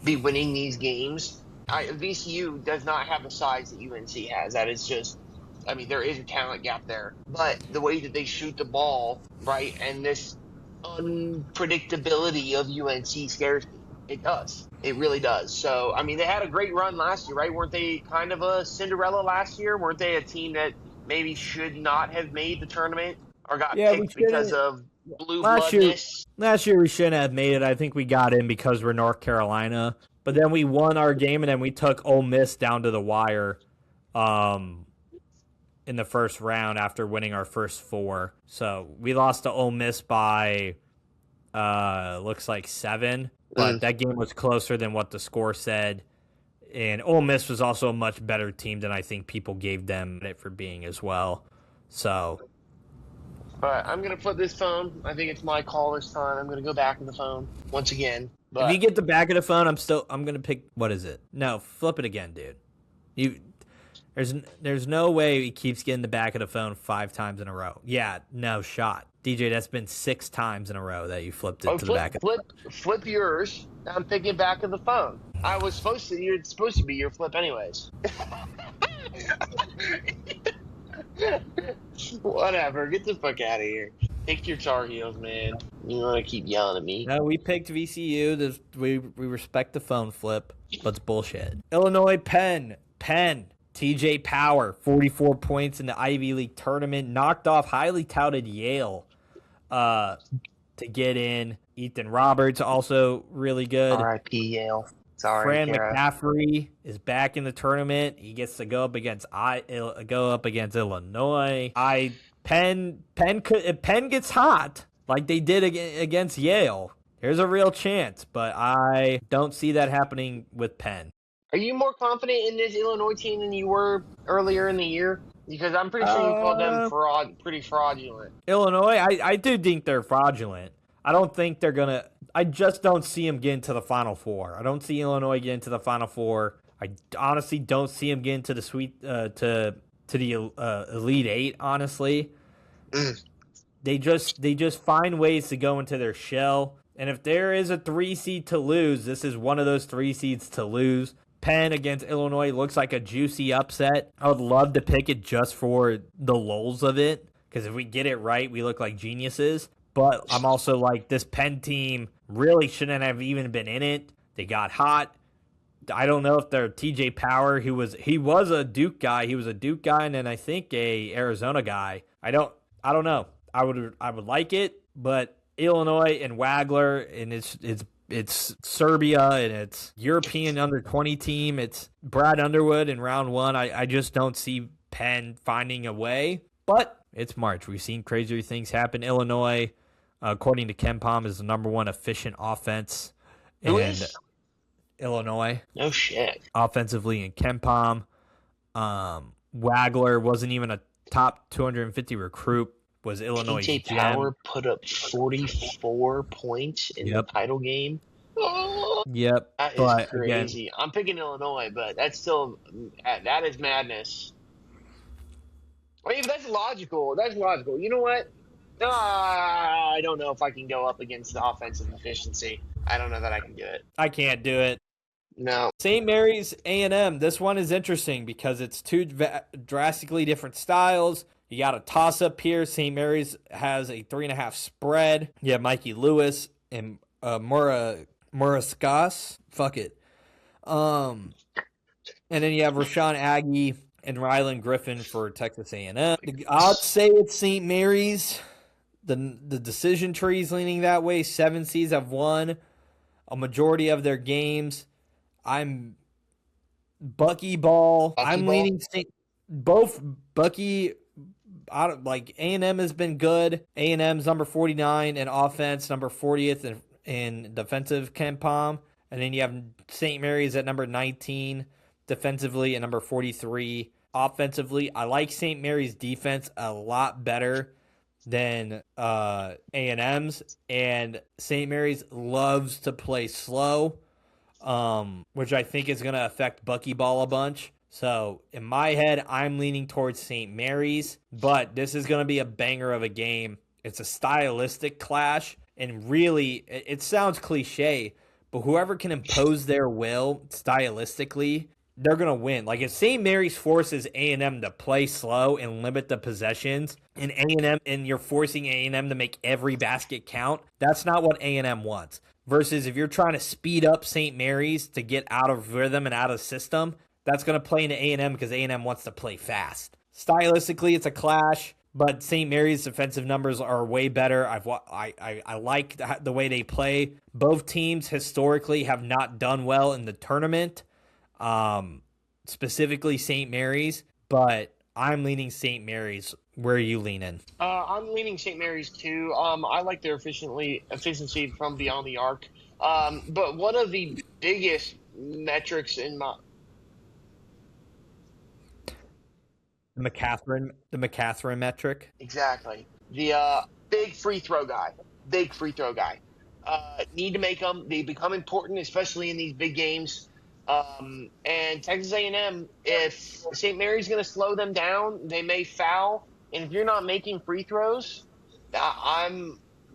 be winning these games. VCU does not have the size that UNC has. That is just, there is a talent gap there. But the way that they shoot the ball, right, and this unpredictability of UNC scares me. It does. It really does. So, they had a great run last year, right? Weren't they kind of a Cinderella last year? Weren't they a team that maybe should not have made the tournament or got picked because of blue bloodness? Last year we shouldn't have made it. I think we got in because we're North Carolina. But then we won our game, and then we took Ole Miss down to the wire in the first round after winning our first 4. So we lost to Ole Miss by looks like 7. But that game was closer than what the score said. And Ole Miss was also a much better team than I think people gave them credit for being as well. So. But I'm going to flip this phone. I think it's my call this time. I'm going to go back to the phone once again. But if you get the back of the phone, I'm gonna pick. What is it? No, flip it again, dude. There's no way he keeps getting the back of the phone 5 times in a row. Yeah, no shot, DJ. That's been 6 times in a row that you flipped it to the back. Flip yours. I'm picking back of the phone. It's supposed to be your flip anyways. Whatever. Get the fuck out of here. Pick your Tar Heels, man. You want to keep yelling at me? No, we picked VCU. We respect the phone flip, but it's bullshit. Illinois, Penn. TJ Power, 44 points in the Ivy League tournament. Knocked off highly touted Yale to get in. Ethan Roberts, also really good. R.I.P. Yale. Sorry, Fran McCaffrey is back in the tournament. He gets to go up against Illinois. Penn gets hot like they did against Yale. There's a real chance, but I don't see that happening with Penn. Are you more confident in this Illinois team than you were earlier in the year? Because I'm pretty sure you called them pretty fraudulent. Illinois, I do think they're fraudulent. I don't think they're gonna. I just don't see them getting to the Final Four. I don't see Illinois getting to the Final Four. I honestly don't see them getting to the Elite Eight. Honestly, they just find ways to go into their shell. And if there is a 3 seed to lose, this is one of those 3 seeds to lose. Penn against Illinois looks like a juicy upset. I would love to pick it just for the lulz of it, because if we get it right, we look like geniuses. But I'm also like, this Penn team really shouldn't have even been in it. They got hot. I don't know if they're TJ Power, he was a Duke guy. He was a Duke guy, and then I think a Arizona guy. I don't know. I would like it, but Illinois and Wagler, and it's Serbia, and it's European under-20 team. It's Brad Underwood in round 1. I just don't see Penn finding a way. But It's March. We've seen crazier things happen. Illinois, according to KenPom, is the number one efficient offense in Illinois. No shit. Offensively in KenPom. Wagler wasn't even a top 250 recruit. Was Illinois' TJ Power put up 44 points in the title game. Yep. That is crazy. Again, I'm picking Illinois, but that is madness. I mean, that's logical. That's logical. You know what? I don't know if I can go up against the offensive efficiency. I don't know that I can do it. I can't do it. No. St. Mary's A&M. This one is interesting because it's two drastically different styles. You got a toss-up here. St. Mary's has a 3.5 spread. You have Mikey Lewis and Morauskas. Fuck it. And then you have Rashawn Aggie and Ryland Griffin for Texas A&M. I'd say it's St. Mary's. The decision tree's leaning that way. 7 seeds have won a majority of their games. I'm Bucky Ball. I'm leaning both Bucky. A&M has been good. A&M's number 49 in offense, number 40th in defensive KenPom. And then you have St. Mary's at number 19 defensively and number 43 offensively. I like St. Mary's defense a lot better than A&M's. And St. Mary's loves to play slow, which I think is going to affect Bucky Ball a bunch. So, in my head, I'm leaning towards St. Mary's, but this is going to be a banger of a game. It's a stylistic clash, and really, it sounds cliche, but whoever can impose their will stylistically, they're going to win. Like, if St. Mary's forces A&M to play slow and limit the possessions, and you're forcing A&M to make every basket count, that's not what A&M wants. Versus if you're trying to speed up St. Mary's to get out of rhythm and out of system, that's going to play into A&M because A&M wants to play fast. Stylistically, it's a clash, but St. Mary's defensive numbers are way better. I like the way they play. Both teams historically have not done well in the tournament, specifically St. Mary's, but I'm leaning St. Mary's. Where are you leaning? I'm leaning St. Mary's too. I like their efficiency from beyond the arc. But one of the biggest metrics in my The McCatherine metric. Exactly. The big free throw guy. Need to make them. They become important, especially in these big games. And Texas A&M, if St. Mary's going to slow them down, they may foul. And if you're not making free throws,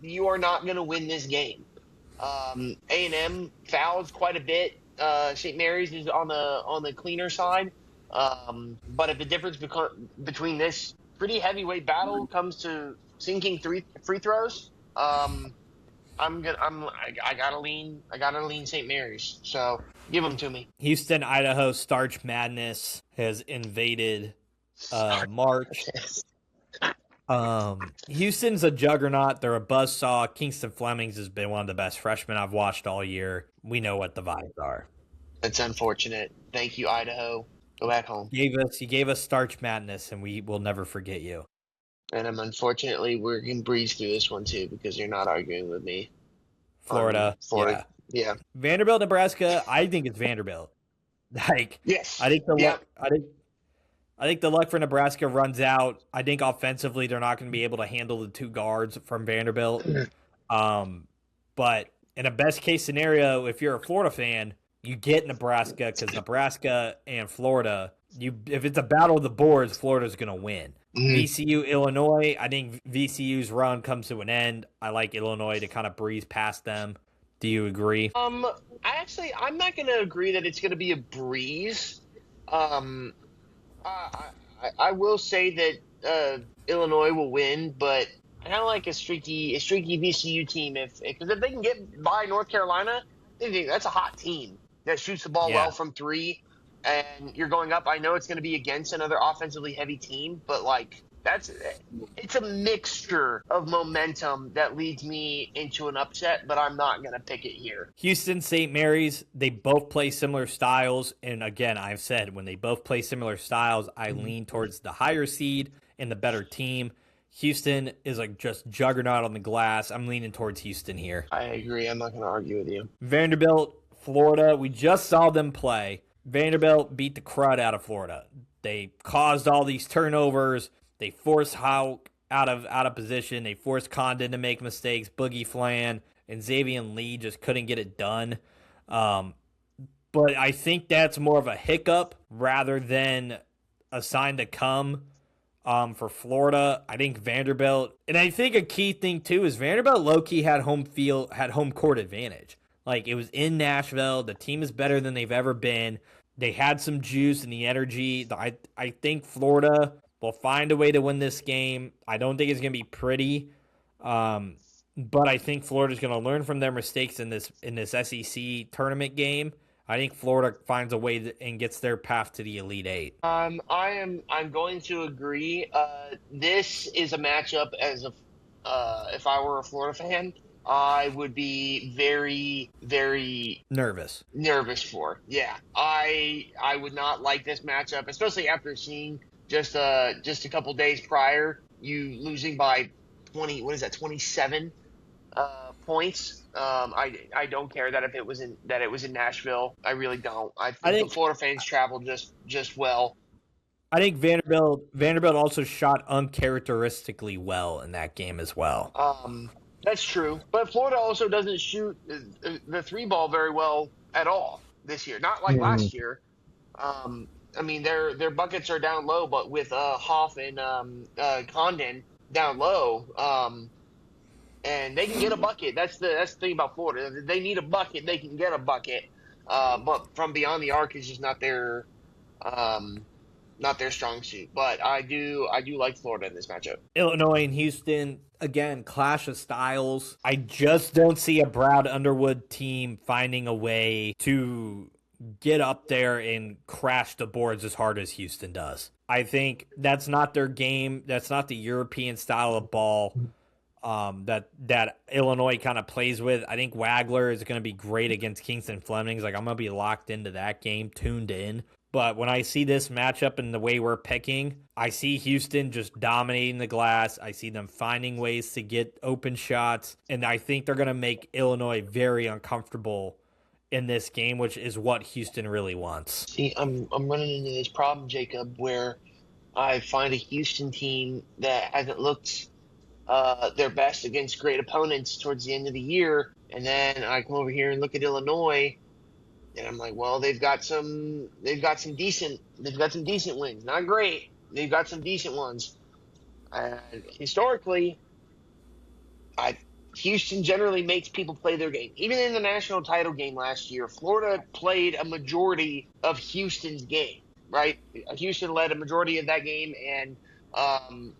you are not going to win this game. A&M fouls quite a bit. St. Mary's is on the cleaner side. But if the difference between this pretty heavyweight battle comes to sinking free throws, I gotta lean St. Mary's. So give them to me. Houston, Idaho, Starch Madness has invaded March. Houston's a juggernaut. They're a buzzsaw. Kingston Flemings has been one of the best freshmen I've watched all year. We know what the vibes are. It's unfortunate. Thank you, Idaho. Go back home. You gave us Starch Madness, and we will never forget you. And unfortunately, we're going to breeze through this one, too, because you're not arguing with me. Florida. Yeah. Vanderbilt, Nebraska, I think it's Vanderbilt. Yes. I think the luck for Nebraska runs out. I think offensively, they're not going to be able to handle the two guards from Vanderbilt. But in a best-case scenario, if you're a Florida fan, you get Nebraska because Nebraska and Florida, if it's a battle of the boards, Florida's going to win. VCU, Illinois, I think VCU's run comes to an end. I like Illinois to kind of breeze past them. Do you agree? I'm not going to agree that it's going to be a breeze. I will say that Illinois will win, but I kind of like a streaky VCU team because if they can get by North Carolina, that's a hot team that shoots the ball well from three, and you're going up. I know it's going to be against another offensively heavy team, but it's a mixture of momentum that leads me into an upset, but I'm not going to pick it here. Houston, St. Mary's, they both play similar styles, and again, I've said when they both play similar styles, I lean towards the higher seed and the better team. Houston is like just juggernaut on the glass. I'm leaning towards Houston here. I agree. I'm not going to argue with you. Vanderbilt, Florida. We just saw them play. Vanderbilt beat the crud out of Florida. They caused all these turnovers. They forced Houck out of position. They forced Condon to make mistakes. Boogie Flan and Xavier Lee just couldn't get it done. But I think that's more of a hiccup rather than a sign to come for Florida. I think Vanderbilt, and I think a key thing too is Vanderbilt low-key had home court advantage. Like, it was in Nashville. The team is better than they've ever been. They had some juice and the energy. I think Florida will find a way to win this game. I don't think it's going to be pretty, but I think Florida's going to learn from their mistakes in this SEC tournament game. I think Florida finds a way and gets their path to the Elite Eight. I'm going to agree. This is a matchup if I were a Florida fan, I would be very, very nervous for. Yeah, I would not like this matchup, especially after seeing just a couple days prior you losing by 27 points. I don't care that it was in Nashville. I really don't. I think the Florida fans traveled just well. I think Vanderbilt also shot uncharacteristically well in that game as well. That's true, but Florida also doesn't shoot the three ball very well at all this year. Not like last year. I mean, their buckets are down low, but with Hoff and Condon down low, and they can get a bucket. That's the thing about Florida. If they need a bucket, they can get a bucket. But from beyond the arc is just not their strong suit. But I do like Florida in this matchup. Illinois and Houston, again, clash of styles. I just don't see a Brad Underwood team finding a way to get up there and crash the boards as hard as Houston does. I think that's not their game. That's not the European style of ball that Illinois kind of plays with. I think Wagler is going to be great against Kingston Flemings. Like, I'm going to be locked into that game, tuned in. But when I see this matchup and the way we're picking, I see Houston just dominating the glass. I see them finding ways to get open shots. And I think they're going to make Illinois very uncomfortable in this game, which is what Houston really wants. See, I'm running into this problem, Jacob, where I find a Houston team that hasn't looked their best against great opponents towards the end of the year. And then I come over here and look at Illinois, and I'm like, well, they've got some decent wins. Not great. They've got some decent ones. And historically, Houston generally makes people play their game. Even in the national title game last year, Florida played a majority of Houston's game, right? Houston led a majority of that game, and oh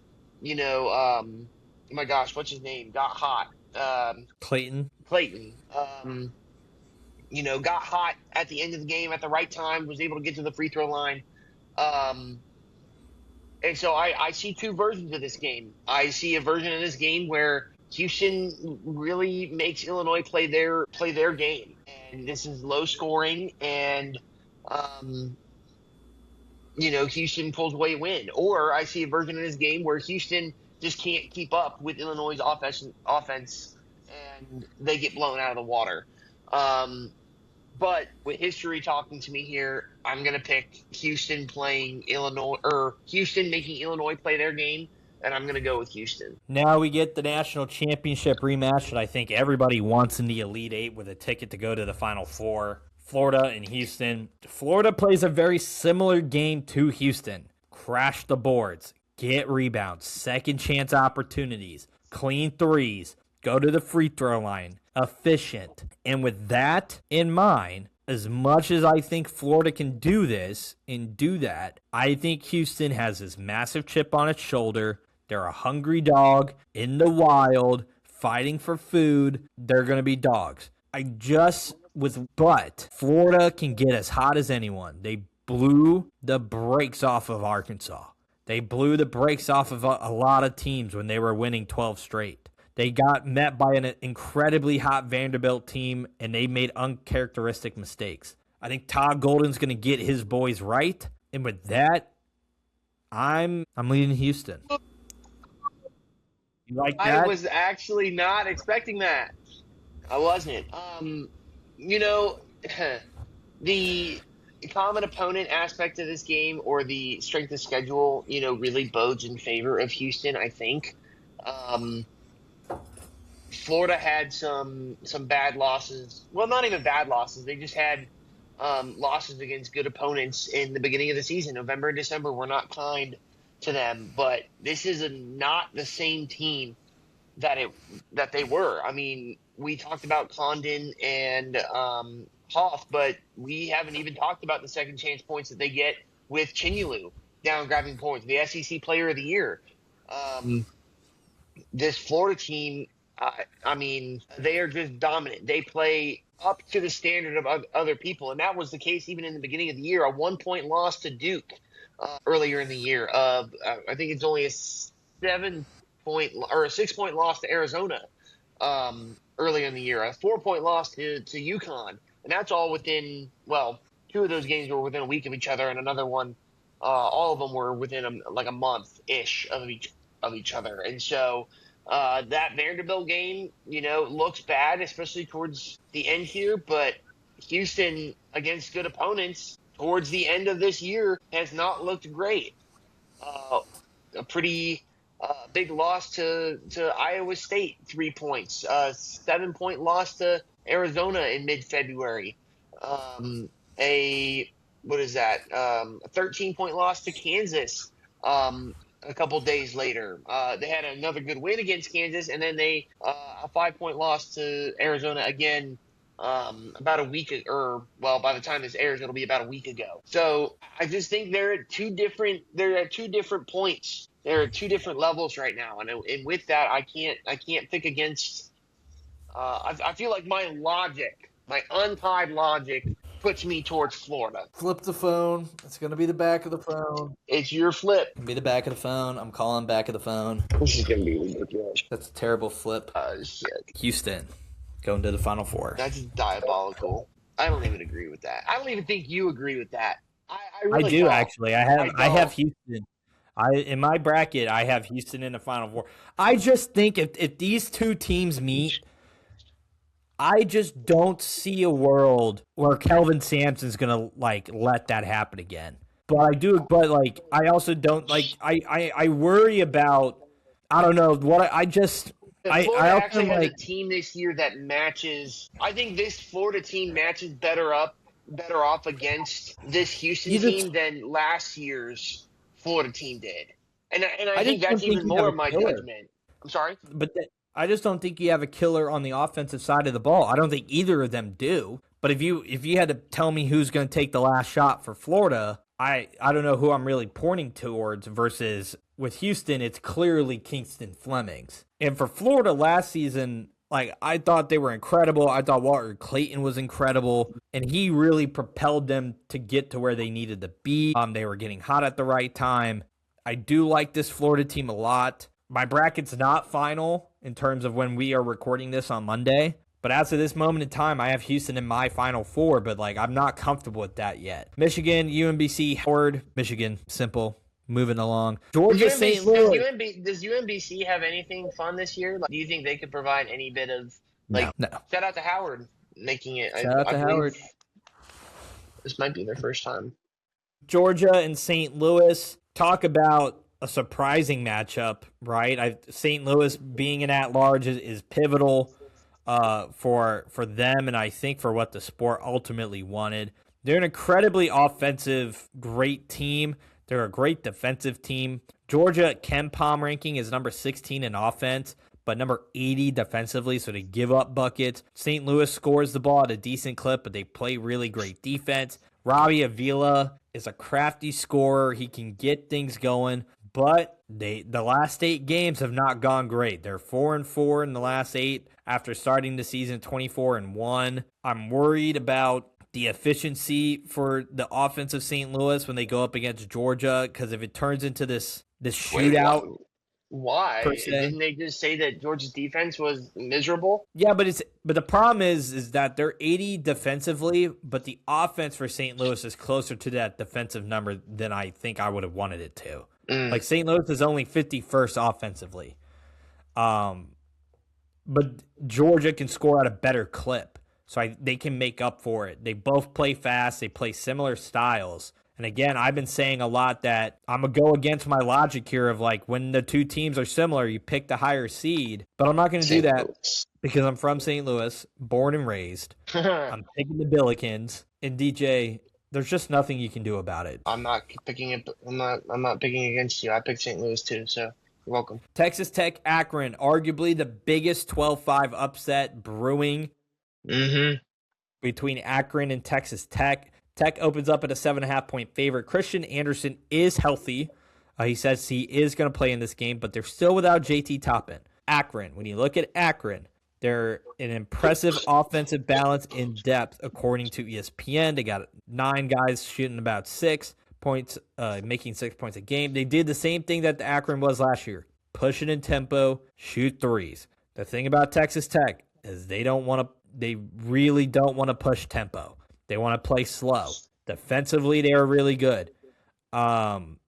my gosh, what's his name? Got hot. Clayton. Got hot at the end of the game at the right time, was able to get to the free throw line. And so I see two versions of this game. I see a version of this game where Houston really makes Illinois play their game. And this is low scoring, and Houston pulls away a win. Or I see a version of this game where Houston just can't keep up with Illinois' offense, and they get blown out of the water. But with history talking to me here, I'm going to pick Houston playing Illinois, or Houston making Illinois play their game, and I'm going to go with Houston. Now we get the national championship rematch that I think everybody wants in the Elite Eight with a ticket to go to the Final Four. Florida and Houston. Florida plays a very similar game to Houston. Crash the boards, get rebounds, second chance opportunities, clean threes, go to the free throw line, efficient. And with that in mind, as much as I think Florida can do this and do that, I think Houston has this massive chip on its shoulder. They're a hungry dog in the wild, fighting for food. They're going to be dogs. But Florida can get as hot as anyone. They blew the brakes off of Arkansas. They blew the brakes off of a lot of teams when they were winning 12 straight. They got met by an incredibly hot Vanderbilt team, and they made uncharacteristic mistakes. I think Todd Golden's going to get his boys right, and with that, I'm leading Houston. You like that? I was actually not expecting that. I wasn't. You know, the common opponent aspect of this game or the strength of schedule, really bodes in favor of Houston, I think. Um, Florida had some bad losses. Well, not even bad losses. They just had losses against good opponents in the beginning of the season. November and December were not kind to them, but this is not the same team that they were. I mean, we talked about Condon and Hoff, but we haven't even talked about the second chance points that they get with Chinyalu down grabbing points, the SEC Player of the Year. This Florida team, I mean, they are just dominant. They play up to the standard of other people, and that was the case even in the beginning of the year. A 1-point loss to Duke earlier in the year. I think it's only a 7-point or a 6-point loss to Arizona earlier in the year. A 4-point loss to UConn, and that's all within, well, 2 of those games were within a week of each other, and another one, all of them were within a month-ish of each other. And so that Vanderbilt game, looks bad, especially towards the end here. But Houston, against good opponents, towards the end of this year, has not looked great. A pretty big loss to Iowa State, 3 points. 7-point loss to Arizona in mid-February. A 13-point loss to Kansas a couple days later. They had another good win against Kansas, and then they a 5-point loss to Arizona again about a week, or well, by the time this airs, it'll be about a week ago. So I just think they're at two different points. They're at 2 different levels right now, and with that, I can't pick against. I feel like my untied logic puts me towards Florida. Flip the phone. It's going to be the back of the phone. It's your flip. It'll be the back of the phone. I'm calling back of the phone. This is going to be ridiculous. That's a terrible flip. Shit. Houston going to the Final Four. That's diabolical. I don't even agree with that. I don't even think you agree with that. I really do, actually. I have Houston. In my bracket, I have Houston in the Final Four. I just think if these two teams meet, I just don't see a world where Kelvin Sampson's gonna let that happen again. But I also don't I worry about, I don't know what I just Florida actually has a team this year that matches. I think this Florida team matches better off against this Houston team than last year's Florida team did. And I think that's even more of my judgment. I'm sorry? But I just don't think you have a killer on the offensive side of the ball. I don't think either of them do. But if you had to tell me who's going to take the last shot for Florida, I don't know who I'm really pointing towards versus with Houston, it's clearly Kingston Flemings. And for Florida last season, I thought they were incredible. I thought Walter Clayton was incredible, and he really propelled them to get to where they needed to be. They were getting hot at the right time. I do like this Florida team a lot. My bracket's not final in terms of when we are recording this on Monday. But as of this moment in time, I have Houston in my Final Four, but I'm not comfortable with that yet. Michigan, UMBC, Howard, Michigan, simple, moving along. Georgia, St. Louis. Does UMBC have anything fun this year? Do you think they could provide any bit of no. Shout out to Howard making it. Shout out to Howard. This might be their first time. Georgia and St. Louis, talk about a surprising matchup, right? St. Louis being an at-large is pivotal for them, and I think for what the sport ultimately wanted. They're an incredibly offensive, great team. They're a great defensive team. Georgia KenPom ranking is number 16 in offense, but number 80 defensively, so they give up buckets. St. Louis scores the ball at a decent clip, but they play really great defense. Robbie Avila is a crafty scorer. He can get things going. But the last 8 games have not gone great. They're 4-4 in the last 8 after starting the season 24-1. I'm worried about the efficiency for the offense of St. Louis when they go up against Georgia, because if it turns into this shootout. Why? Didn't they just say that Georgia's defense was miserable? Yeah, but the problem is that they're 80 defensively, but the offense for St. Louis is closer to that defensive number than I think I would have wanted it to. St. Louis is only 51st offensively. But Georgia can score at a better clip, so they can make up for it. They both play fast. They play similar styles. And again, I've been saying a lot that I'm going to go against my logic here of like when the two teams are similar, you pick the higher seed. But I'm not going to do that because I'm from St. Louis, born and raised. I'm picking the Billikens. And DJ, there's just nothing you can do about it. I'm not picking it. I'm not picking against you. I picked St. Louis too, so you're welcome. Texas Tech, Akron, arguably the biggest 12-5 upset brewing between Akron and Texas Tech. Tech opens up at a 7.5-point favorite. Christian Anderson is healthy. He says he is going to play in this game, but they're still without JT Toppin. Akron, when you look at Akron, they're an impressive offensive balance in depth, according to ESPN. They got 9 guys shooting about 6 points, making 6 points a game. They did the same thing that the Akron was last year. Push it in tempo, shoot threes. The thing about Texas Tech is they really don't want to push tempo. They want to play slow. Defensively, they are really good. Again,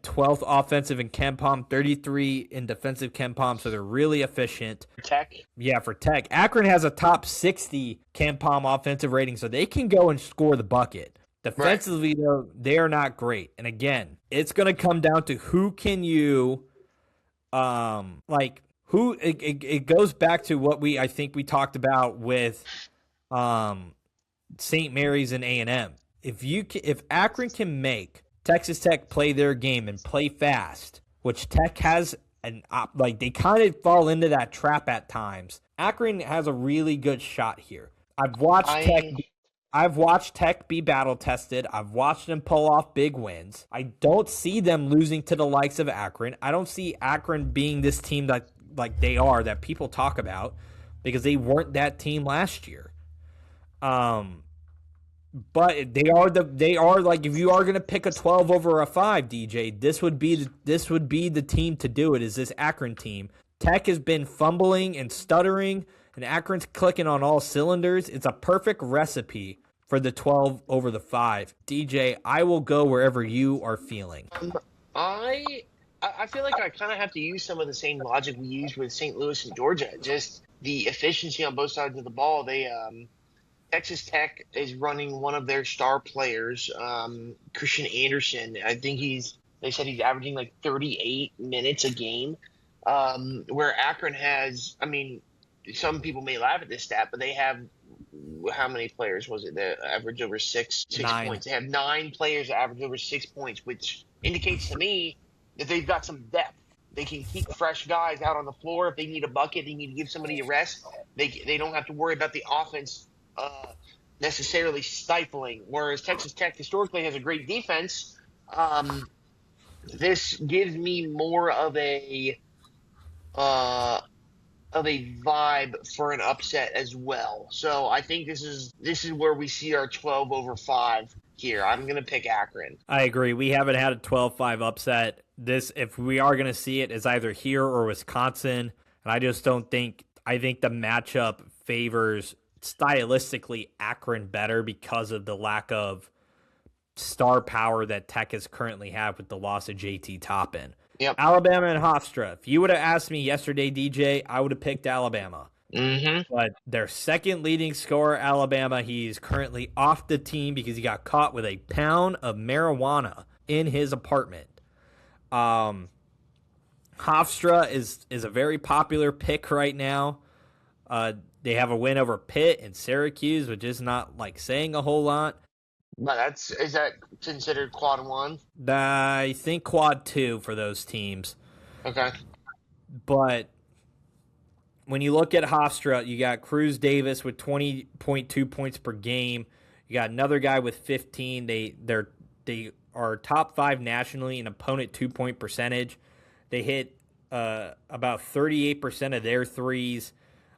12th offensive in KenPom, 33 in defensive KenPom, so they're really efficient. Tech? Yeah, for Tech. Akron has a top 60 KenPom offensive rating, so they can go and score the bucket. Defensively, though, they are not great. And again, it's going to come down to who can you, it goes back to what I think we talked about with St. Mary's and A&M. If Akron can make Texas Tech play their game and play fast, which Tech has, they kind of fall into that trap at times. Akron has a really good shot here. I've watched Tech be battle tested. I've watched them pull off big wins. I don't see them losing to the likes of Akron. I don't see Akron being this team that that people talk about, because they weren't that team last year. But they are like, if you are going to pick a 12 over a 5, DJ, this would be the team to do it, is this Akron team. Tech has been fumbling and stuttering, and Akron's clicking on all cylinders. It's a perfect recipe for the 12 over the 5. DJ, I will go wherever you are feeling. I feel like I kind of have to use some of the same logic we used with St. Louis and Georgia. Just the efficiency on both sides of the ball. Texas Tech is running one of their star players, Christian Anderson. I think they said he's averaging like 38 minutes a game, where Akron has, some people may laugh at this stat, but they have, how many players was it that average over six 9 points? They have 9 players that average over 6 points, which indicates to me that they've got some depth. They can keep fresh guys out on the floor. If they need a bucket, they need to give somebody a rest. They don't have to worry about the offense necessarily stifling, whereas Texas Tech historically has a great defense. This gives me more of a vibe for an upset as well. So I think this is where we see our 12 over 5 here. I'm going to pick Akron. I agree. We haven't had a 12-5 upset. This, if we are going to see it, is either here or Wisconsin. And I just don't think – I think the matchup favors stylistically Akron better because of the lack of star power that Tech has currently have with the loss of JT Toppin. Yep. Alabama and Hofstra. If you would have asked me yesterday, DJ, I would have picked Alabama. But their second leading scorer, Alabama, he's currently off the team because he got caught with a pound of marijuana in his apartment. Hofstra is a very popular pick right now. They have a win over Pitt and Syracuse, which is not like saying a whole lot. But is that considered quad 1? I think quad 2 for those teams. Okay. But when you look at Hofstra, you got Cruz Davis with 20.2 points per game. You got another guy with 15. They are top 5 nationally in opponent 2-point percentage. They hit about 38% of their threes.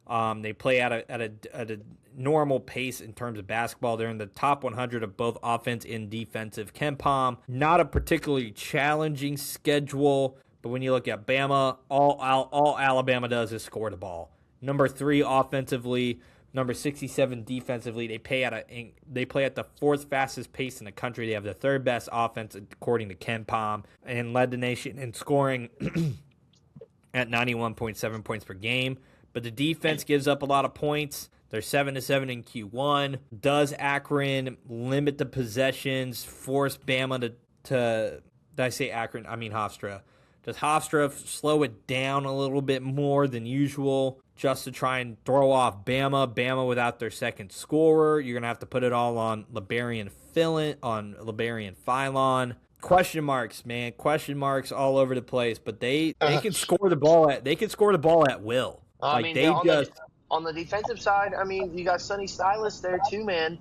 They play at a normal pace in terms of basketball. They're in the top 100 of both offense and defensive KenPom. Not a particularly challenging schedule, but when you look at Bama, all Alabama does is score the ball. Number 3 offensively, number 67 defensively. They play at the 4th fastest pace in the country. They have the 3rd best offense according to KenPom and led the nation in scoring. at 91.7 points per game. But the defense gives up a lot of points. They're 7-7 in Q1. Does Akron limit the possessions, force Bama to did I say Akron? I mean Hofstra. Does Hofstra slow it down a little bit more than usual just to try and throw off Bama? Bama without their second scorer. You're going to have to put it all on LeBarian Philon. Question marks, man. Question marks all over the place. But they can score the ball at will. I mean, on the defensive side, I mean, you got Sonny Stylis there too, man.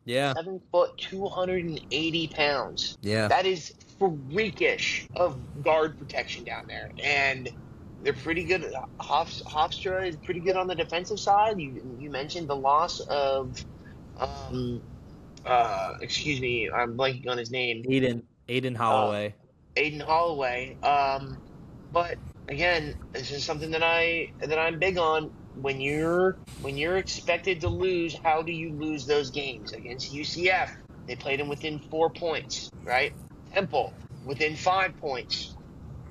Yeah. 7 foot, 280 pounds. Yeah. That is freakish of guard protection down there. And they're pretty good. Hofstra is pretty good on the defensive side. You mentioned the loss of, excuse me, I'm blanking on his name. Aiden Holloway. Aiden Holloway. But again, this is something that I'm big on. When you're expected to lose, how do you lose those games? Against UCF, they played them within 4 points, right? Temple within 5 points.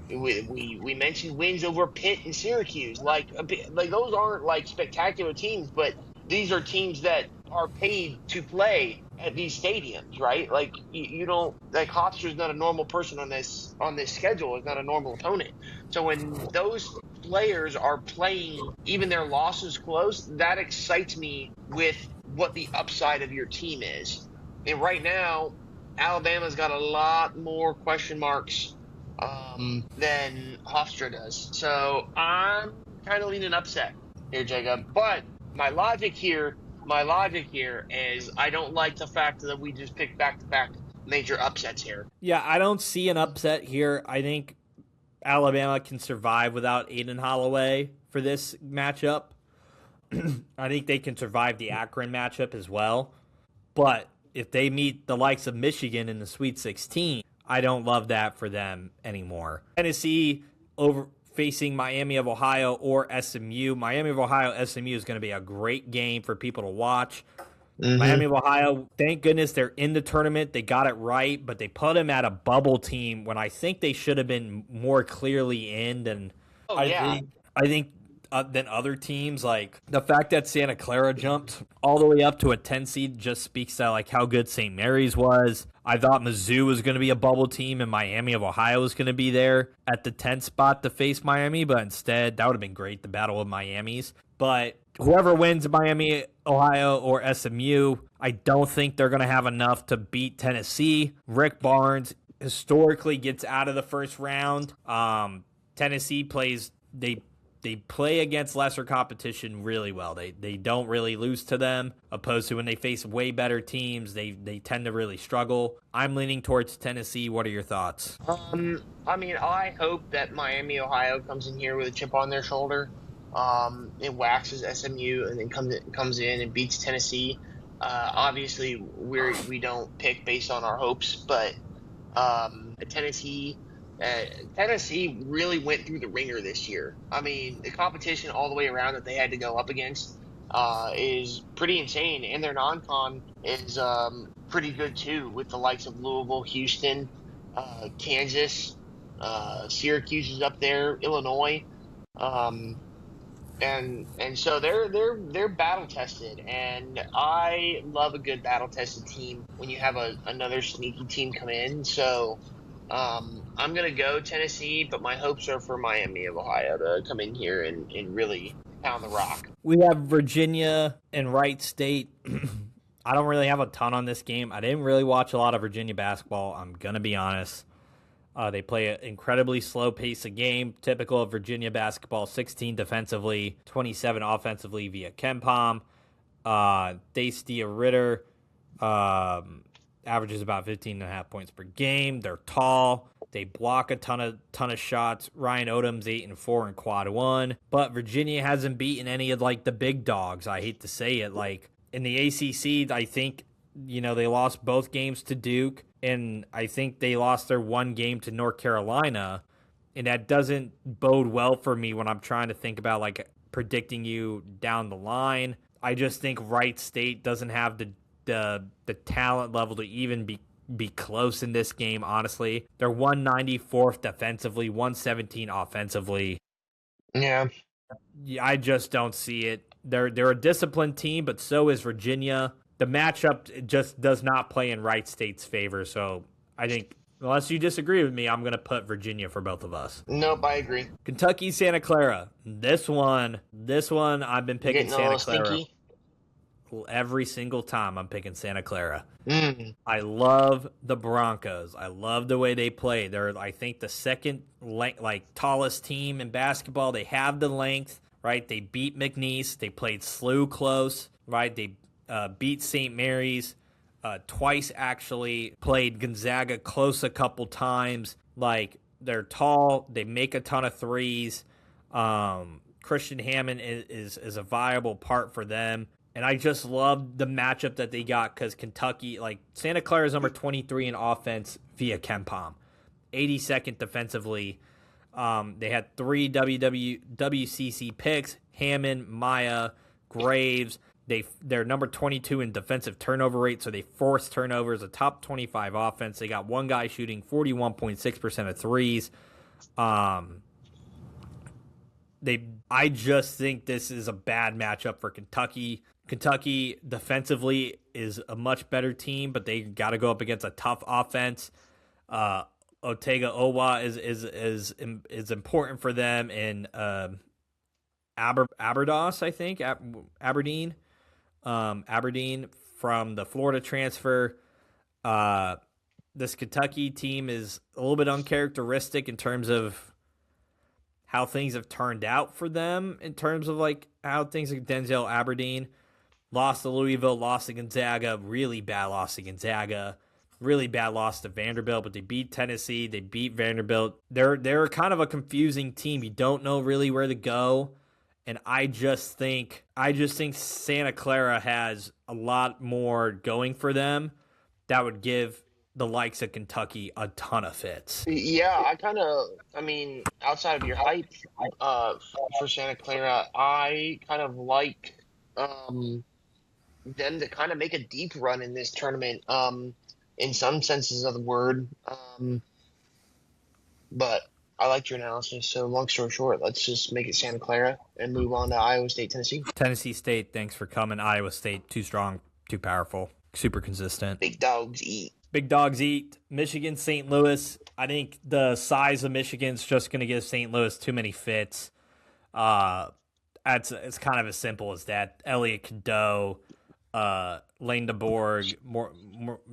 We mentioned wins over Pitt and Syracuse. Like those aren't like spectacular teams, but these are teams that are paid to play at these stadiums, right? Like you don't like Hofstra's not a normal person on this schedule. Is not a normal opponent. So when those players are playing even their losses close, that excites me with what the upside of your team is. And right now, Alabama's got a lot more question marks than Hofstra does. So I'm kind of leaning upset here, Jacob. But my logic here is I don't like the fact that we just picked back-to-back major upsets here. Yeah, I don't see an upset here. I think Alabama can survive without Aiden Holloway for this matchup. I think they can survive the Akron matchup as well. But if they meet the likes of Michigan in the Sweet 16, I don't love that for them anymore. Tennessee facing Miami of Ohio or SMU. Miami of Ohio, SMU is going to be a great game for people to watch. Mm-hmm. Miami of Ohio, thank goodness they're in the tournament. They got it right, but they put them at a bubble team when I think they should have been more clearly in than I think than other teams. Like the fact that Santa Clara jumped all the way up to a 10 seed just speaks to like how good St. Mary's was. I thought Mizzou was going to be a bubble team and Miami of Ohio was going to be there at the 10th spot to face Miami, but instead that would have been great, the Battle of Miamis. But whoever wins Miami, Ohio, or SMU, I don't think they're going to have enough to beat Tennessee. Rick Barnes historically gets out of the first round. Tennessee they play against lesser competition really well. They don't really lose to them, opposed to when they face way better teams, they tend to really struggle. I'm leaning towards Tennessee. What are your thoughts? I mean, I hope that Miami, Ohio comes in here with a chip on their shoulder. It waxes SMU and then comes in and beats Tennessee. Obviously, we don't pick based on our hopes, but Tennessee really went through the ringer this year. I mean, the competition all the way around that they had to go up against is pretty insane, and their non-con is pretty good too, with the likes of Louisville, Houston, Kansas, Syracuse is up there, Illinois. And so they're battle tested, and I love a good battle tested team when you have another sneaky team come in. So I'm gonna go Tennessee, but my hopes are for Miami of Ohio to come in here and really pound the rock. We have Virginia and Wright State. I don't really have a ton on this game. I didn't really watch a lot of Virginia basketball. I'm gonna be honest. They play an incredibly slow pace of game, typical of Virginia basketball, 16 defensively, 27 offensively via KenPom. Dacia Ritter averages about 15.5 points per game. They're tall. They block a ton of shots. Ryan Odom's 8-4 in quad one. But Virginia hasn't beaten any of like the big dogs. I hate to say it. Like in the ACC, I think they lost both games to Duke. And I think they lost their one game to North Carolina, and that doesn't bode well for me when I'm trying to think about like predicting you down the line. I just think Wright State doesn't have the talent level to even be close in this game. Honestly, they're 194th defensively, 117 offensively. Yeah. Yeah, I just don't see it. They're a disciplined team, but so is Virginia. The matchup just does not play in Wright State's favor. So I think, unless you disagree with me, I'm going to put Virginia for both of us. Nope, I agree. Kentucky, Santa Clara. This one, I've been You're picking getting a Santa little Clara stinky. every single time. I'm picking Santa Clara. Mm. I love the Broncos. I love the way they play. They're, I think, the second tallest team in basketball. They have the length, right? They beat McNeese. They played SLU close, right? They beat St. Mary's twice, actually. Played Gonzaga close a couple times. Like, they're tall. They make a ton of threes. Christian Hammond is a viable part for them. And I just love the matchup that they got because Kentucky, like Santa Clara is number 23 in offense via KenPom, 82nd defensively. They had 3 WCC picks: Hammond, Maya, Graves. They're number 22 in defensive turnover rate, so they force turnovers. A top 25 offense. They got one guy shooting 41.6% of threes. I just think this is a bad matchup for Kentucky. Kentucky defensively is a much better team, but they got to go up against a tough offense. Otega Owa is important for them in Aberdos, I think, Aberdeen. Aberdeen from the Florida transfer. This Kentucky team is a little bit uncharacteristic in terms of how things have turned out for them, in terms of like how things like Denzel Aberdeen lost to Louisville, lost to Gonzaga, really bad loss to Gonzaga, really bad loss to Vanderbilt, but they beat Tennessee, they beat Vanderbilt. They're kind of a confusing team. You don't know really where to go. And I just think Santa Clara has a lot more going for them that would give the likes of Kentucky a ton of fits. Yeah, I mean, outside of your hype for Santa Clara, I kind of like them to kind of make a deep run in this tournament, in some senses of the word. But I liked your analysis. So long story short, let's just make it Santa Clara and move on to Iowa State, Tennessee. Tennessee State, thanks for coming. Iowa State, too strong, too powerful, super consistent. Big dogs eat. Big dogs eat. Michigan, St. Louis. I think the size of Michigan's just going to give St. Louis too many fits. It's kind of as simple as that. Elliot Cadeau, Lane DeBorg, more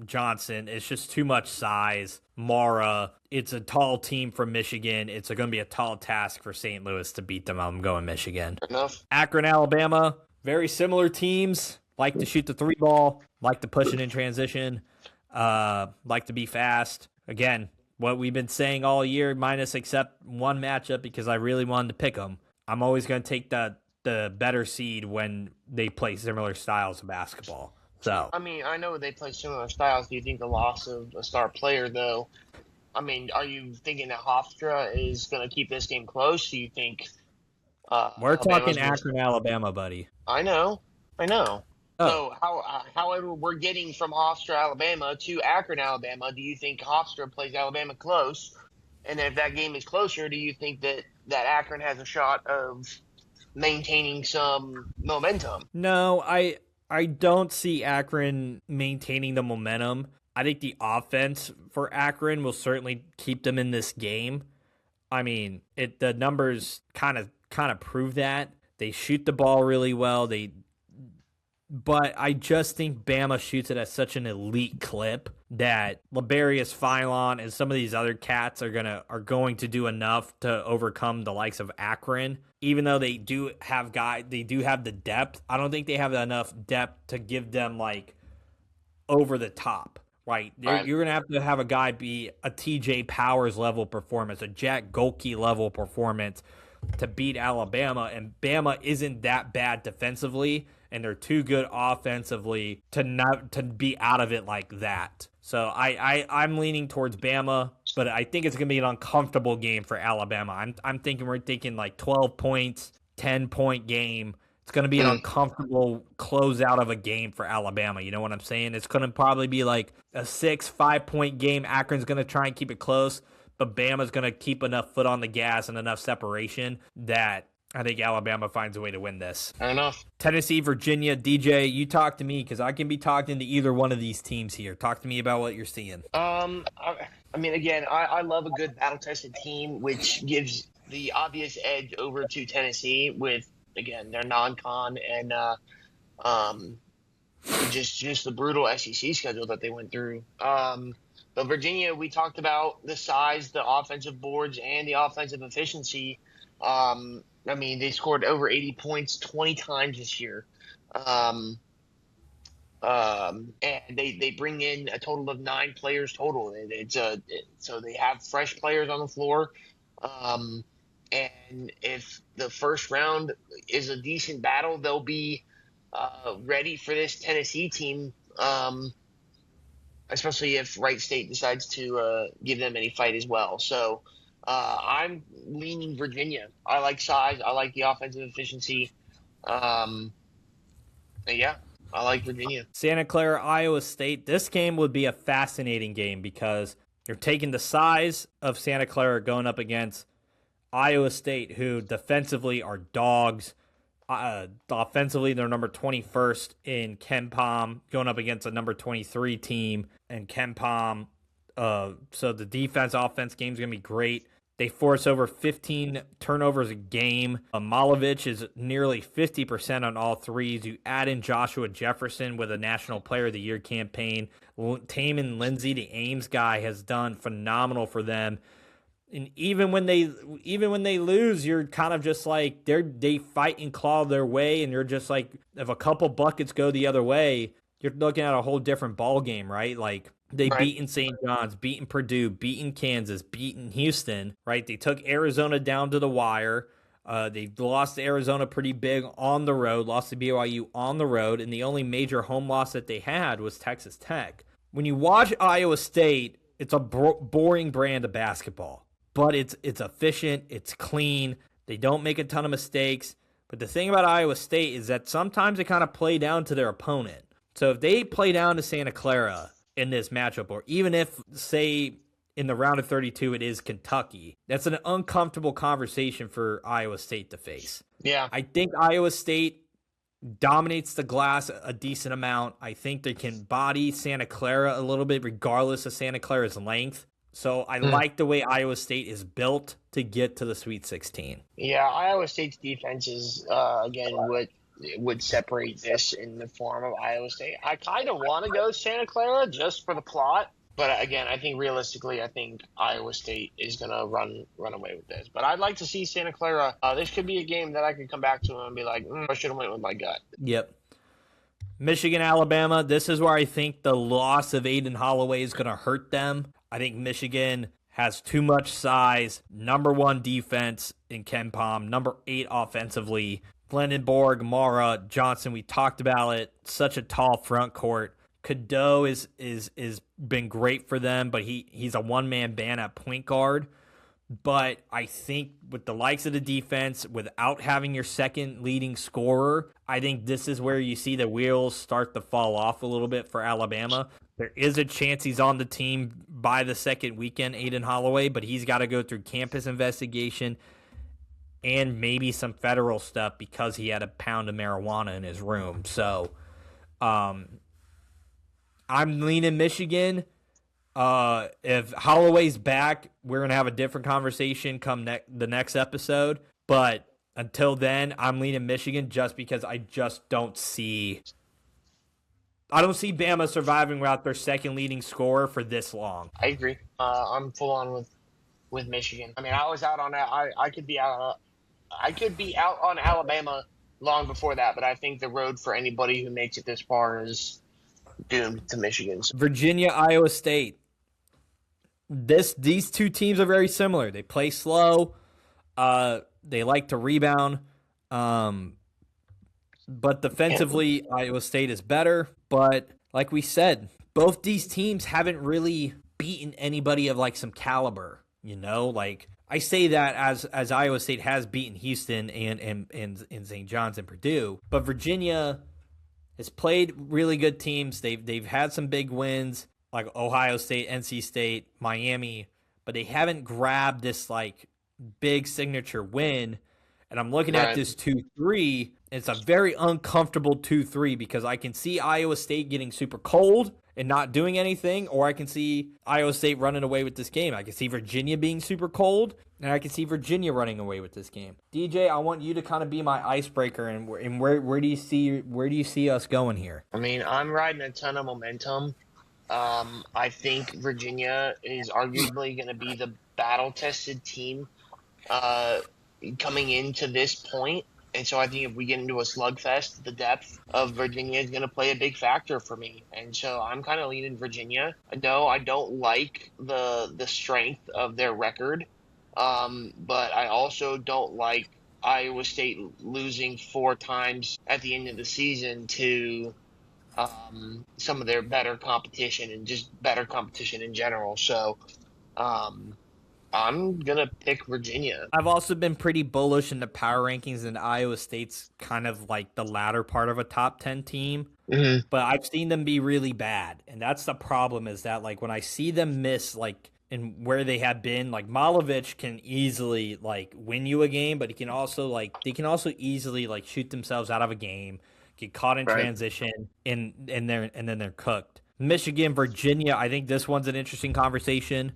Johnson. It's just too much size. Mara. It's a tall team from Michigan. It's going to be a tall task for St. Louis to beat them. I'm going Michigan. Enough. Akron, Alabama. Very similar teams. Like to shoot the 3-ball. Like to push it in transition. Like to be fast. Again, what we've been saying all year, minus except one matchup because I really wanted to pick them. I'm always going to take the better seed when they play similar styles of basketball. So I mean, I know they play similar styles. Do you think the loss of a star player, though? I mean, are you thinking that Hofstra is going to keep this game close? Do you think? We're talking Akron, Alabama, buddy. I know. Oh. So, however, we're getting from Hofstra, Alabama to Akron, Alabama. Do you think Hofstra plays Alabama close? And if that game is closer, do you think that Akron has a shot of maintaining some momentum? No, I don't see Akron maintaining the momentum. I think the offense for Akron will certainly keep them in this game. I mean, the numbers kind of prove that. They shoot the ball really well. But I just think Bama shoots it at such an elite clip that Liberius Philon and some of these other cats are going to do enough to overcome the likes of Akron. Even though they do have the depth, I don't think they have enough depth to give them like over the top. Right? You're going to have a guy be a TJ Powers level performance, a Jack Golke level performance to beat Alabama, and Bama isn't that bad defensively, and they're too good offensively to be out of it like that. So I'm leaning towards Bama, but I think it's going to be an uncomfortable game for Alabama. I'm thinking we're thinking like 12 points, 10-point game. It's going to be an uncomfortable closeout of a game for Alabama. You know what I'm saying? It's going to probably be like a 5-point game. Akron's going to try and keep it close, but Bama's going to keep enough foot on the gas and enough separation that I think Alabama finds a way to win this. Fair enough. Tennessee, Virginia, DJ, you talk to me because I can be talking to either one of these teams here. Talk to me about what you're seeing. I mean, again, I love a good battle-tested team, which gives the obvious edge over to Tennessee with, again, their non-con and just the brutal SEC schedule that they went through. But Virginia, we talked about the size, the offensive boards, and the offensive efficiency. I mean, they scored over 80 points 20 times this year. And they bring in a total of 9 players total. So they have fresh players on the floor. And if the first round is a decent battle, they'll be ready for this Tennessee team, especially if Wright State decides to give them any fight as well. So I'm leaning Virginia. I like size. I like the offensive efficiency. Yeah, I like Virginia. Santa Clara, Iowa State. This game would be a fascinating game because you're taking the size of Santa Clara going up against Iowa State, who defensively are dogs. Offensively, they're number 21st in KenPom, going up against a number 23 team in KenPom. So the defense-offense game is going to be great. They force over 15 turnovers a game. Malovich is nearly 50% on all threes. You add in Joshua Jefferson with a National Player of the Year campaign. Taman Lindsay, the Ames guy, has done phenomenal for them. And even when they lose, you're kind of just like they fight and claw their way, and you're just like, if a couple buckets go the other way, you're looking at a whole different ball game, right? Like they beaten St. John's, beaten Purdue, beaten Kansas, beaten Houston, right? They took Arizona down to the wire. They lost to Arizona pretty big on the road, lost to BYU on the road, and the only major home loss that they had was Texas Tech. When you watch Iowa State, it's a boring brand of basketball. But it's efficient, it's clean, they don't make a ton of mistakes. But the thing about Iowa State is that sometimes they kind of play down to their opponent. So if they play down to Santa Clara in this matchup, or even if, say, in the round of 32 it is Kentucky, that's an uncomfortable conversation for Iowa State to face. Yeah. I think Iowa State dominates the glass a decent amount. I think they can body Santa Clara a little bit regardless of Santa Clara's length. So I like the way Iowa State is built to get to the Sweet 16. Yeah, Iowa State's defense is, again, would separate this in the form of Iowa State. I kind of want to go Santa Clara just for the plot. But, again, I think realistically, I think Iowa State is going to run away with this. But I'd like to see Santa Clara. This could be a game that I could come back to and be like, I should have went with my gut. Yep. Michigan, Alabama, this is where I think the loss of Aiden Holloway is going to hurt them. I think Michigan has too much size, number 1 defense in KenPom, number 8 offensively. Blendenborg, Mara, Johnson, we talked about it. Such a tall front court. Cadeau is been great for them, but he's a one-man band at point guard. But I think with the likes of the defense, without having your second leading scorer, I think this is where you see the wheels start to fall off a little bit for Alabama. There is a chance he's on the team by the second weekend, Aiden Holloway, but he's got to go through campus investigation and maybe some federal stuff because he had a pound of marijuana in his room. So I'm leaning Michigan. If Holloway's back, we're going to have a different conversation come the next episode. But until then, I'm leaning Michigan just because I don't see Bama surviving without their second leading scorer for this long. I agree. I'm full on with Michigan. I mean, I was out on that. I could be out on Alabama long before that, but I think the road for anybody who makes it this far is doomed to Michigan. Virginia, Iowa State. These two teams are very similar. They play slow. They like to rebound. But defensively, Iowa State is better. But like we said, both these teams haven't really beaten anybody of like some caliber. You know, like I say that as Iowa State has beaten Houston and St. John's and Purdue, but Virginia has played really good teams. They've had some big wins like Ohio State, NC State, Miami, but they haven't grabbed this like big signature win. And I'm looking at this 2-3. It's a very uncomfortable 2-3 because I can see Iowa State getting super cold and not doing anything, or I can see Iowa State running away with this game. I can see Virginia being super cold, and I can see Virginia running away with this game. DJ, I want you to kind of be my icebreaker, and where do you see us going here? I mean, I'm riding a ton of momentum. I think Virginia is arguably going to be the battle-tested team coming into this point. And so I think if we get into a slugfest, the depth of Virginia is going to play a big factor for me. And so I'm kind of leaning Virginia. No, I don't like the strength of their record, but I also don't like Iowa State losing 4 times at the end of the season to some of their better competition and just better competition in general. So I'm going to pick Virginia. I've also been pretty bullish in the power rankings, and Iowa State's kind of like the latter part of a top 10 team. Mm-hmm. But I've seen them be really bad. And that's the problem, is that like when I see them miss like in where they have been, like Malovich can easily like win you a game, but they can also easily like shoot themselves out of a game, get caught in transition, and then they're cooked. Michigan, Virginia, I think this one's an interesting conversation.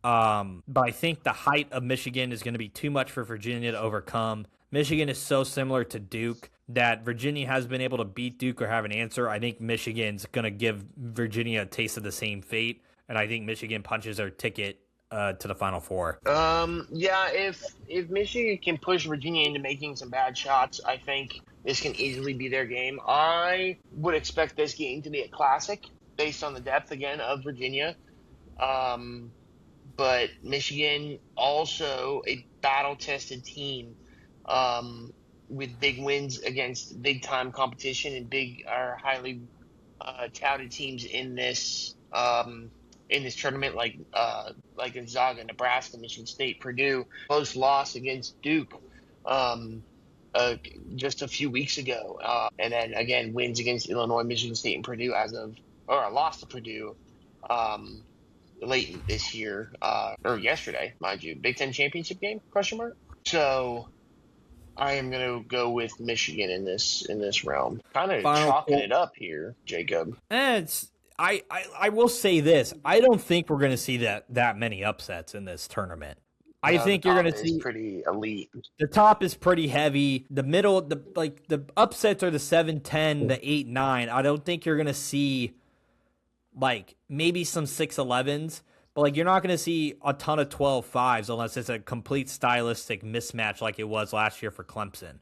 But I think the height of Michigan is going to be too much for Virginia to overcome. Michigan is so similar to Duke that Virginia has been able to beat Duke or have an answer. I think Michigan's going to give Virginia a taste of the same fate, and I think Michigan punches their ticket to the Final Four. Yeah, if Michigan can push Virginia into making some bad shots, I think this can easily be their game. I would expect this game to be a classic based on the depth, again, of Virginia. But Michigan, also a battle-tested team with big wins against big-time competition and highly touted teams in this tournament, like Gonzaga, Nebraska, Michigan State, Purdue. Close loss against Duke just a few weeks ago, and then again wins against Illinois, Michigan State, and Purdue or a loss to Purdue. Late this year, or yesterday, mind you, Big Ten championship game? ? So, I am going to go with Michigan in this realm. Kind of chalking it up here, Jacob. I will say this: I don't think we're going to see that many upsets in this tournament. I think you're going to see pretty elite. The top is pretty heavy. The middle, the upsets are the 7-10, the 8-9. I don't think you're going to see like maybe some 6-11s, but like you're not going to see a ton of 12-5s unless it's a complete stylistic mismatch like it was last year for Clemson,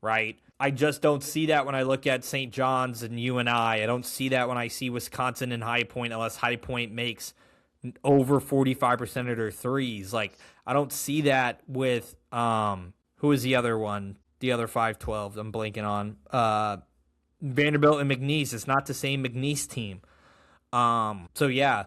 right? I just don't see that when I look at St. John's and UNI. I don't see that when I see Wisconsin and High Point unless High Point makes over 45% of their threes. Like I don't see that with who is the other one? The other 5-12 I'm blanking on. Vanderbilt and McNeese. It's not the same McNeese team. So yeah,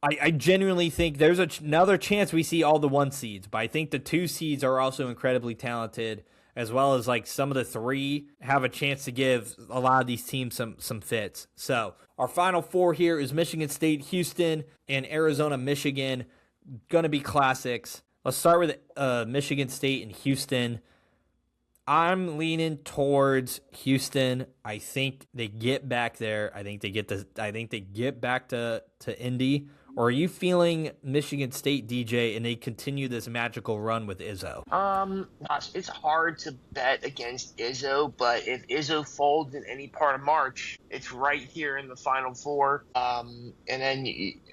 I genuinely think there's another chance we see all the 1 seeds, but I think the 2 seeds are also incredibly talented, as well as like some of the 3 have a chance to give a lot of these teams some fits. So our Final Four here is Michigan State, Houston, and Arizona, Michigan. Going to be classics. Let's start with Michigan State and Houston. I'm leaning towards Houston. I think they get back there. I think they get back to Indy. Or are you feeling Michigan State, DJ, and they continue this magical run with Izzo? Gosh, it's hard to bet against Izzo, but if Izzo folds in any part of March, it's right here in the Final Four. And then,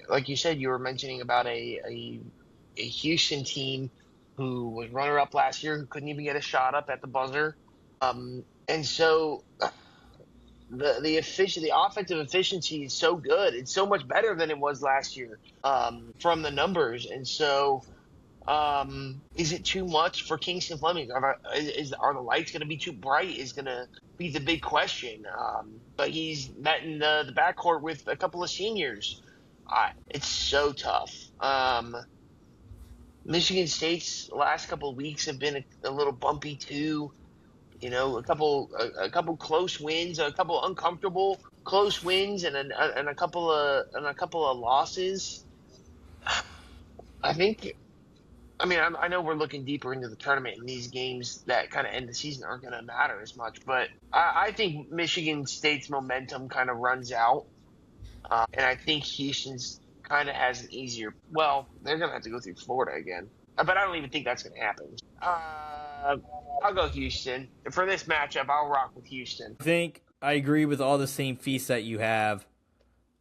like you said, you were mentioning about a Houston team who was runner-up last year, who couldn't even get a shot up at the buzzer. And so the offensive efficiency is so good. It's so much better than it was last year from the numbers. And so is it too much for Kingston Fleming? Are the lights going to be too bright is going to be the big question. But he's met in the backcourt with a couple of seniors. It's so tough. Michigan State's last couple of weeks have been a little bumpy too. You know, a couple close wins, a couple uncomfortable close wins, and a couple of losses. I think I mean, I know we're looking deeper into the tournament, and these games that kind of end the season aren't going to matter as much. But I think Michigan State's momentum kind of runs out, and I think Houston's kind of has an easier. Well, they're going to have to go through Florida again, but I don't even think that's going to happen. I'll go Houston for this matchup. I'll rock with Houston. I think I agree with all the same feasts that you have.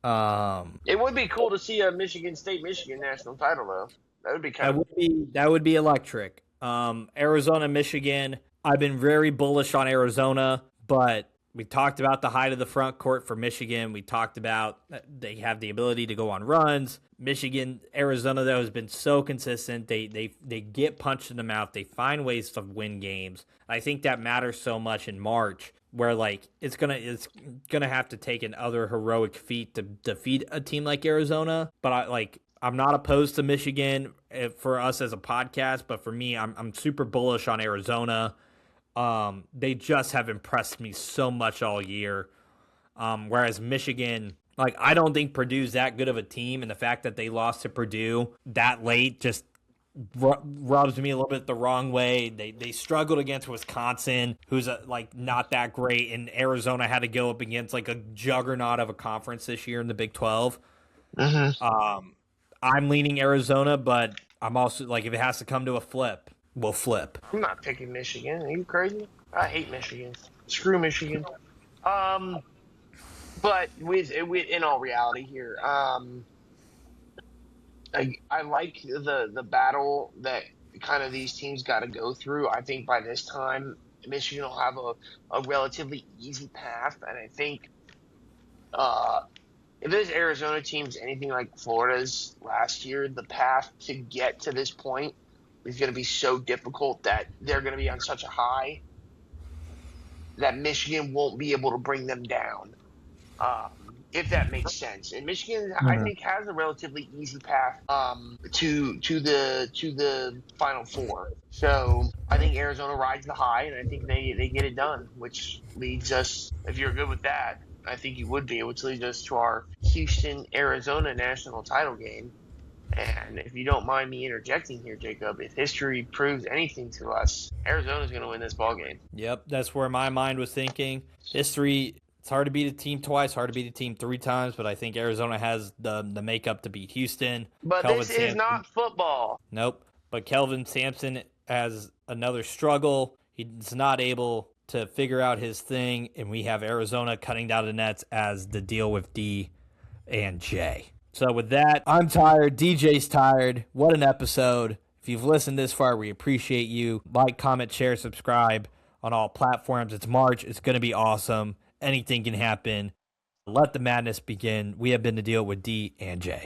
It would be cool to see a Michigan State Michigan national title though. That would be that would be electric. Arizona, Michigan. I've been very bullish on Arizona, but we talked about the height of the front court for Michigan. We talked about they have the ability to go on runs. Michigan, Arizona though has been so consistent. They get punched in the mouth. They find ways to win games. I think that matters so much in March, where like it's gonna have to take another heroic feat to defeat a team like Arizona. But I'm not opposed to Michigan for us as a podcast, but for me, I'm super bullish on Arizona. They just have impressed me so much all year. Whereas Michigan, like I don't think Purdue's that good of a team, and the fact that they lost to Purdue that late just rubs me a little bit the wrong way. They struggled against Wisconsin, who's not that great, and Arizona had to go up against like a juggernaut of a conference this year in the Big 12. Mm-hmm. I'm leaning Arizona, but I'm also like if it has to come to a flip, we'll flip. I'm not picking Michigan. Are you crazy? I hate Michigan. Screw Michigan. But with in all reality here, I like the battle that kind of these teams got to go through. I think by this time, Michigan will have a relatively easy path, and I think if this Arizona team's anything like Florida's last year, the path to get to this point is going to be so difficult that they're going to be on such a high that Michigan won't be able to bring them down. If that makes sense. And Michigan, I think, has a relatively easy path to the Final Four. So I think Arizona rides the high, and I think they get it done, which leads us, if you're good with that, I think you would be, which leads us to our Houston-Arizona national title game. And if you don't mind me interjecting here, Jacob, if history proves anything to us, Arizona's going to win this ball game. Yep, that's where my mind was thinking. History, it's hard to beat a team twice, hard to beat a team 3 times, but I think Arizona has the makeup to beat Houston. But Kelvin this Sampson, is not football. Nope. But Kelvin Sampson has another struggle. He's not able to figure out his thing, and we have Arizona cutting down the nets as the deal with D and J. So with that, I'm tired. DJ's tired. What an episode. If you've listened this far, we appreciate you. Like, comment, share, subscribe on all platforms. It's March. It's going to be awesome. Anything can happen. Let the madness begin. We have been The Deal with D and J.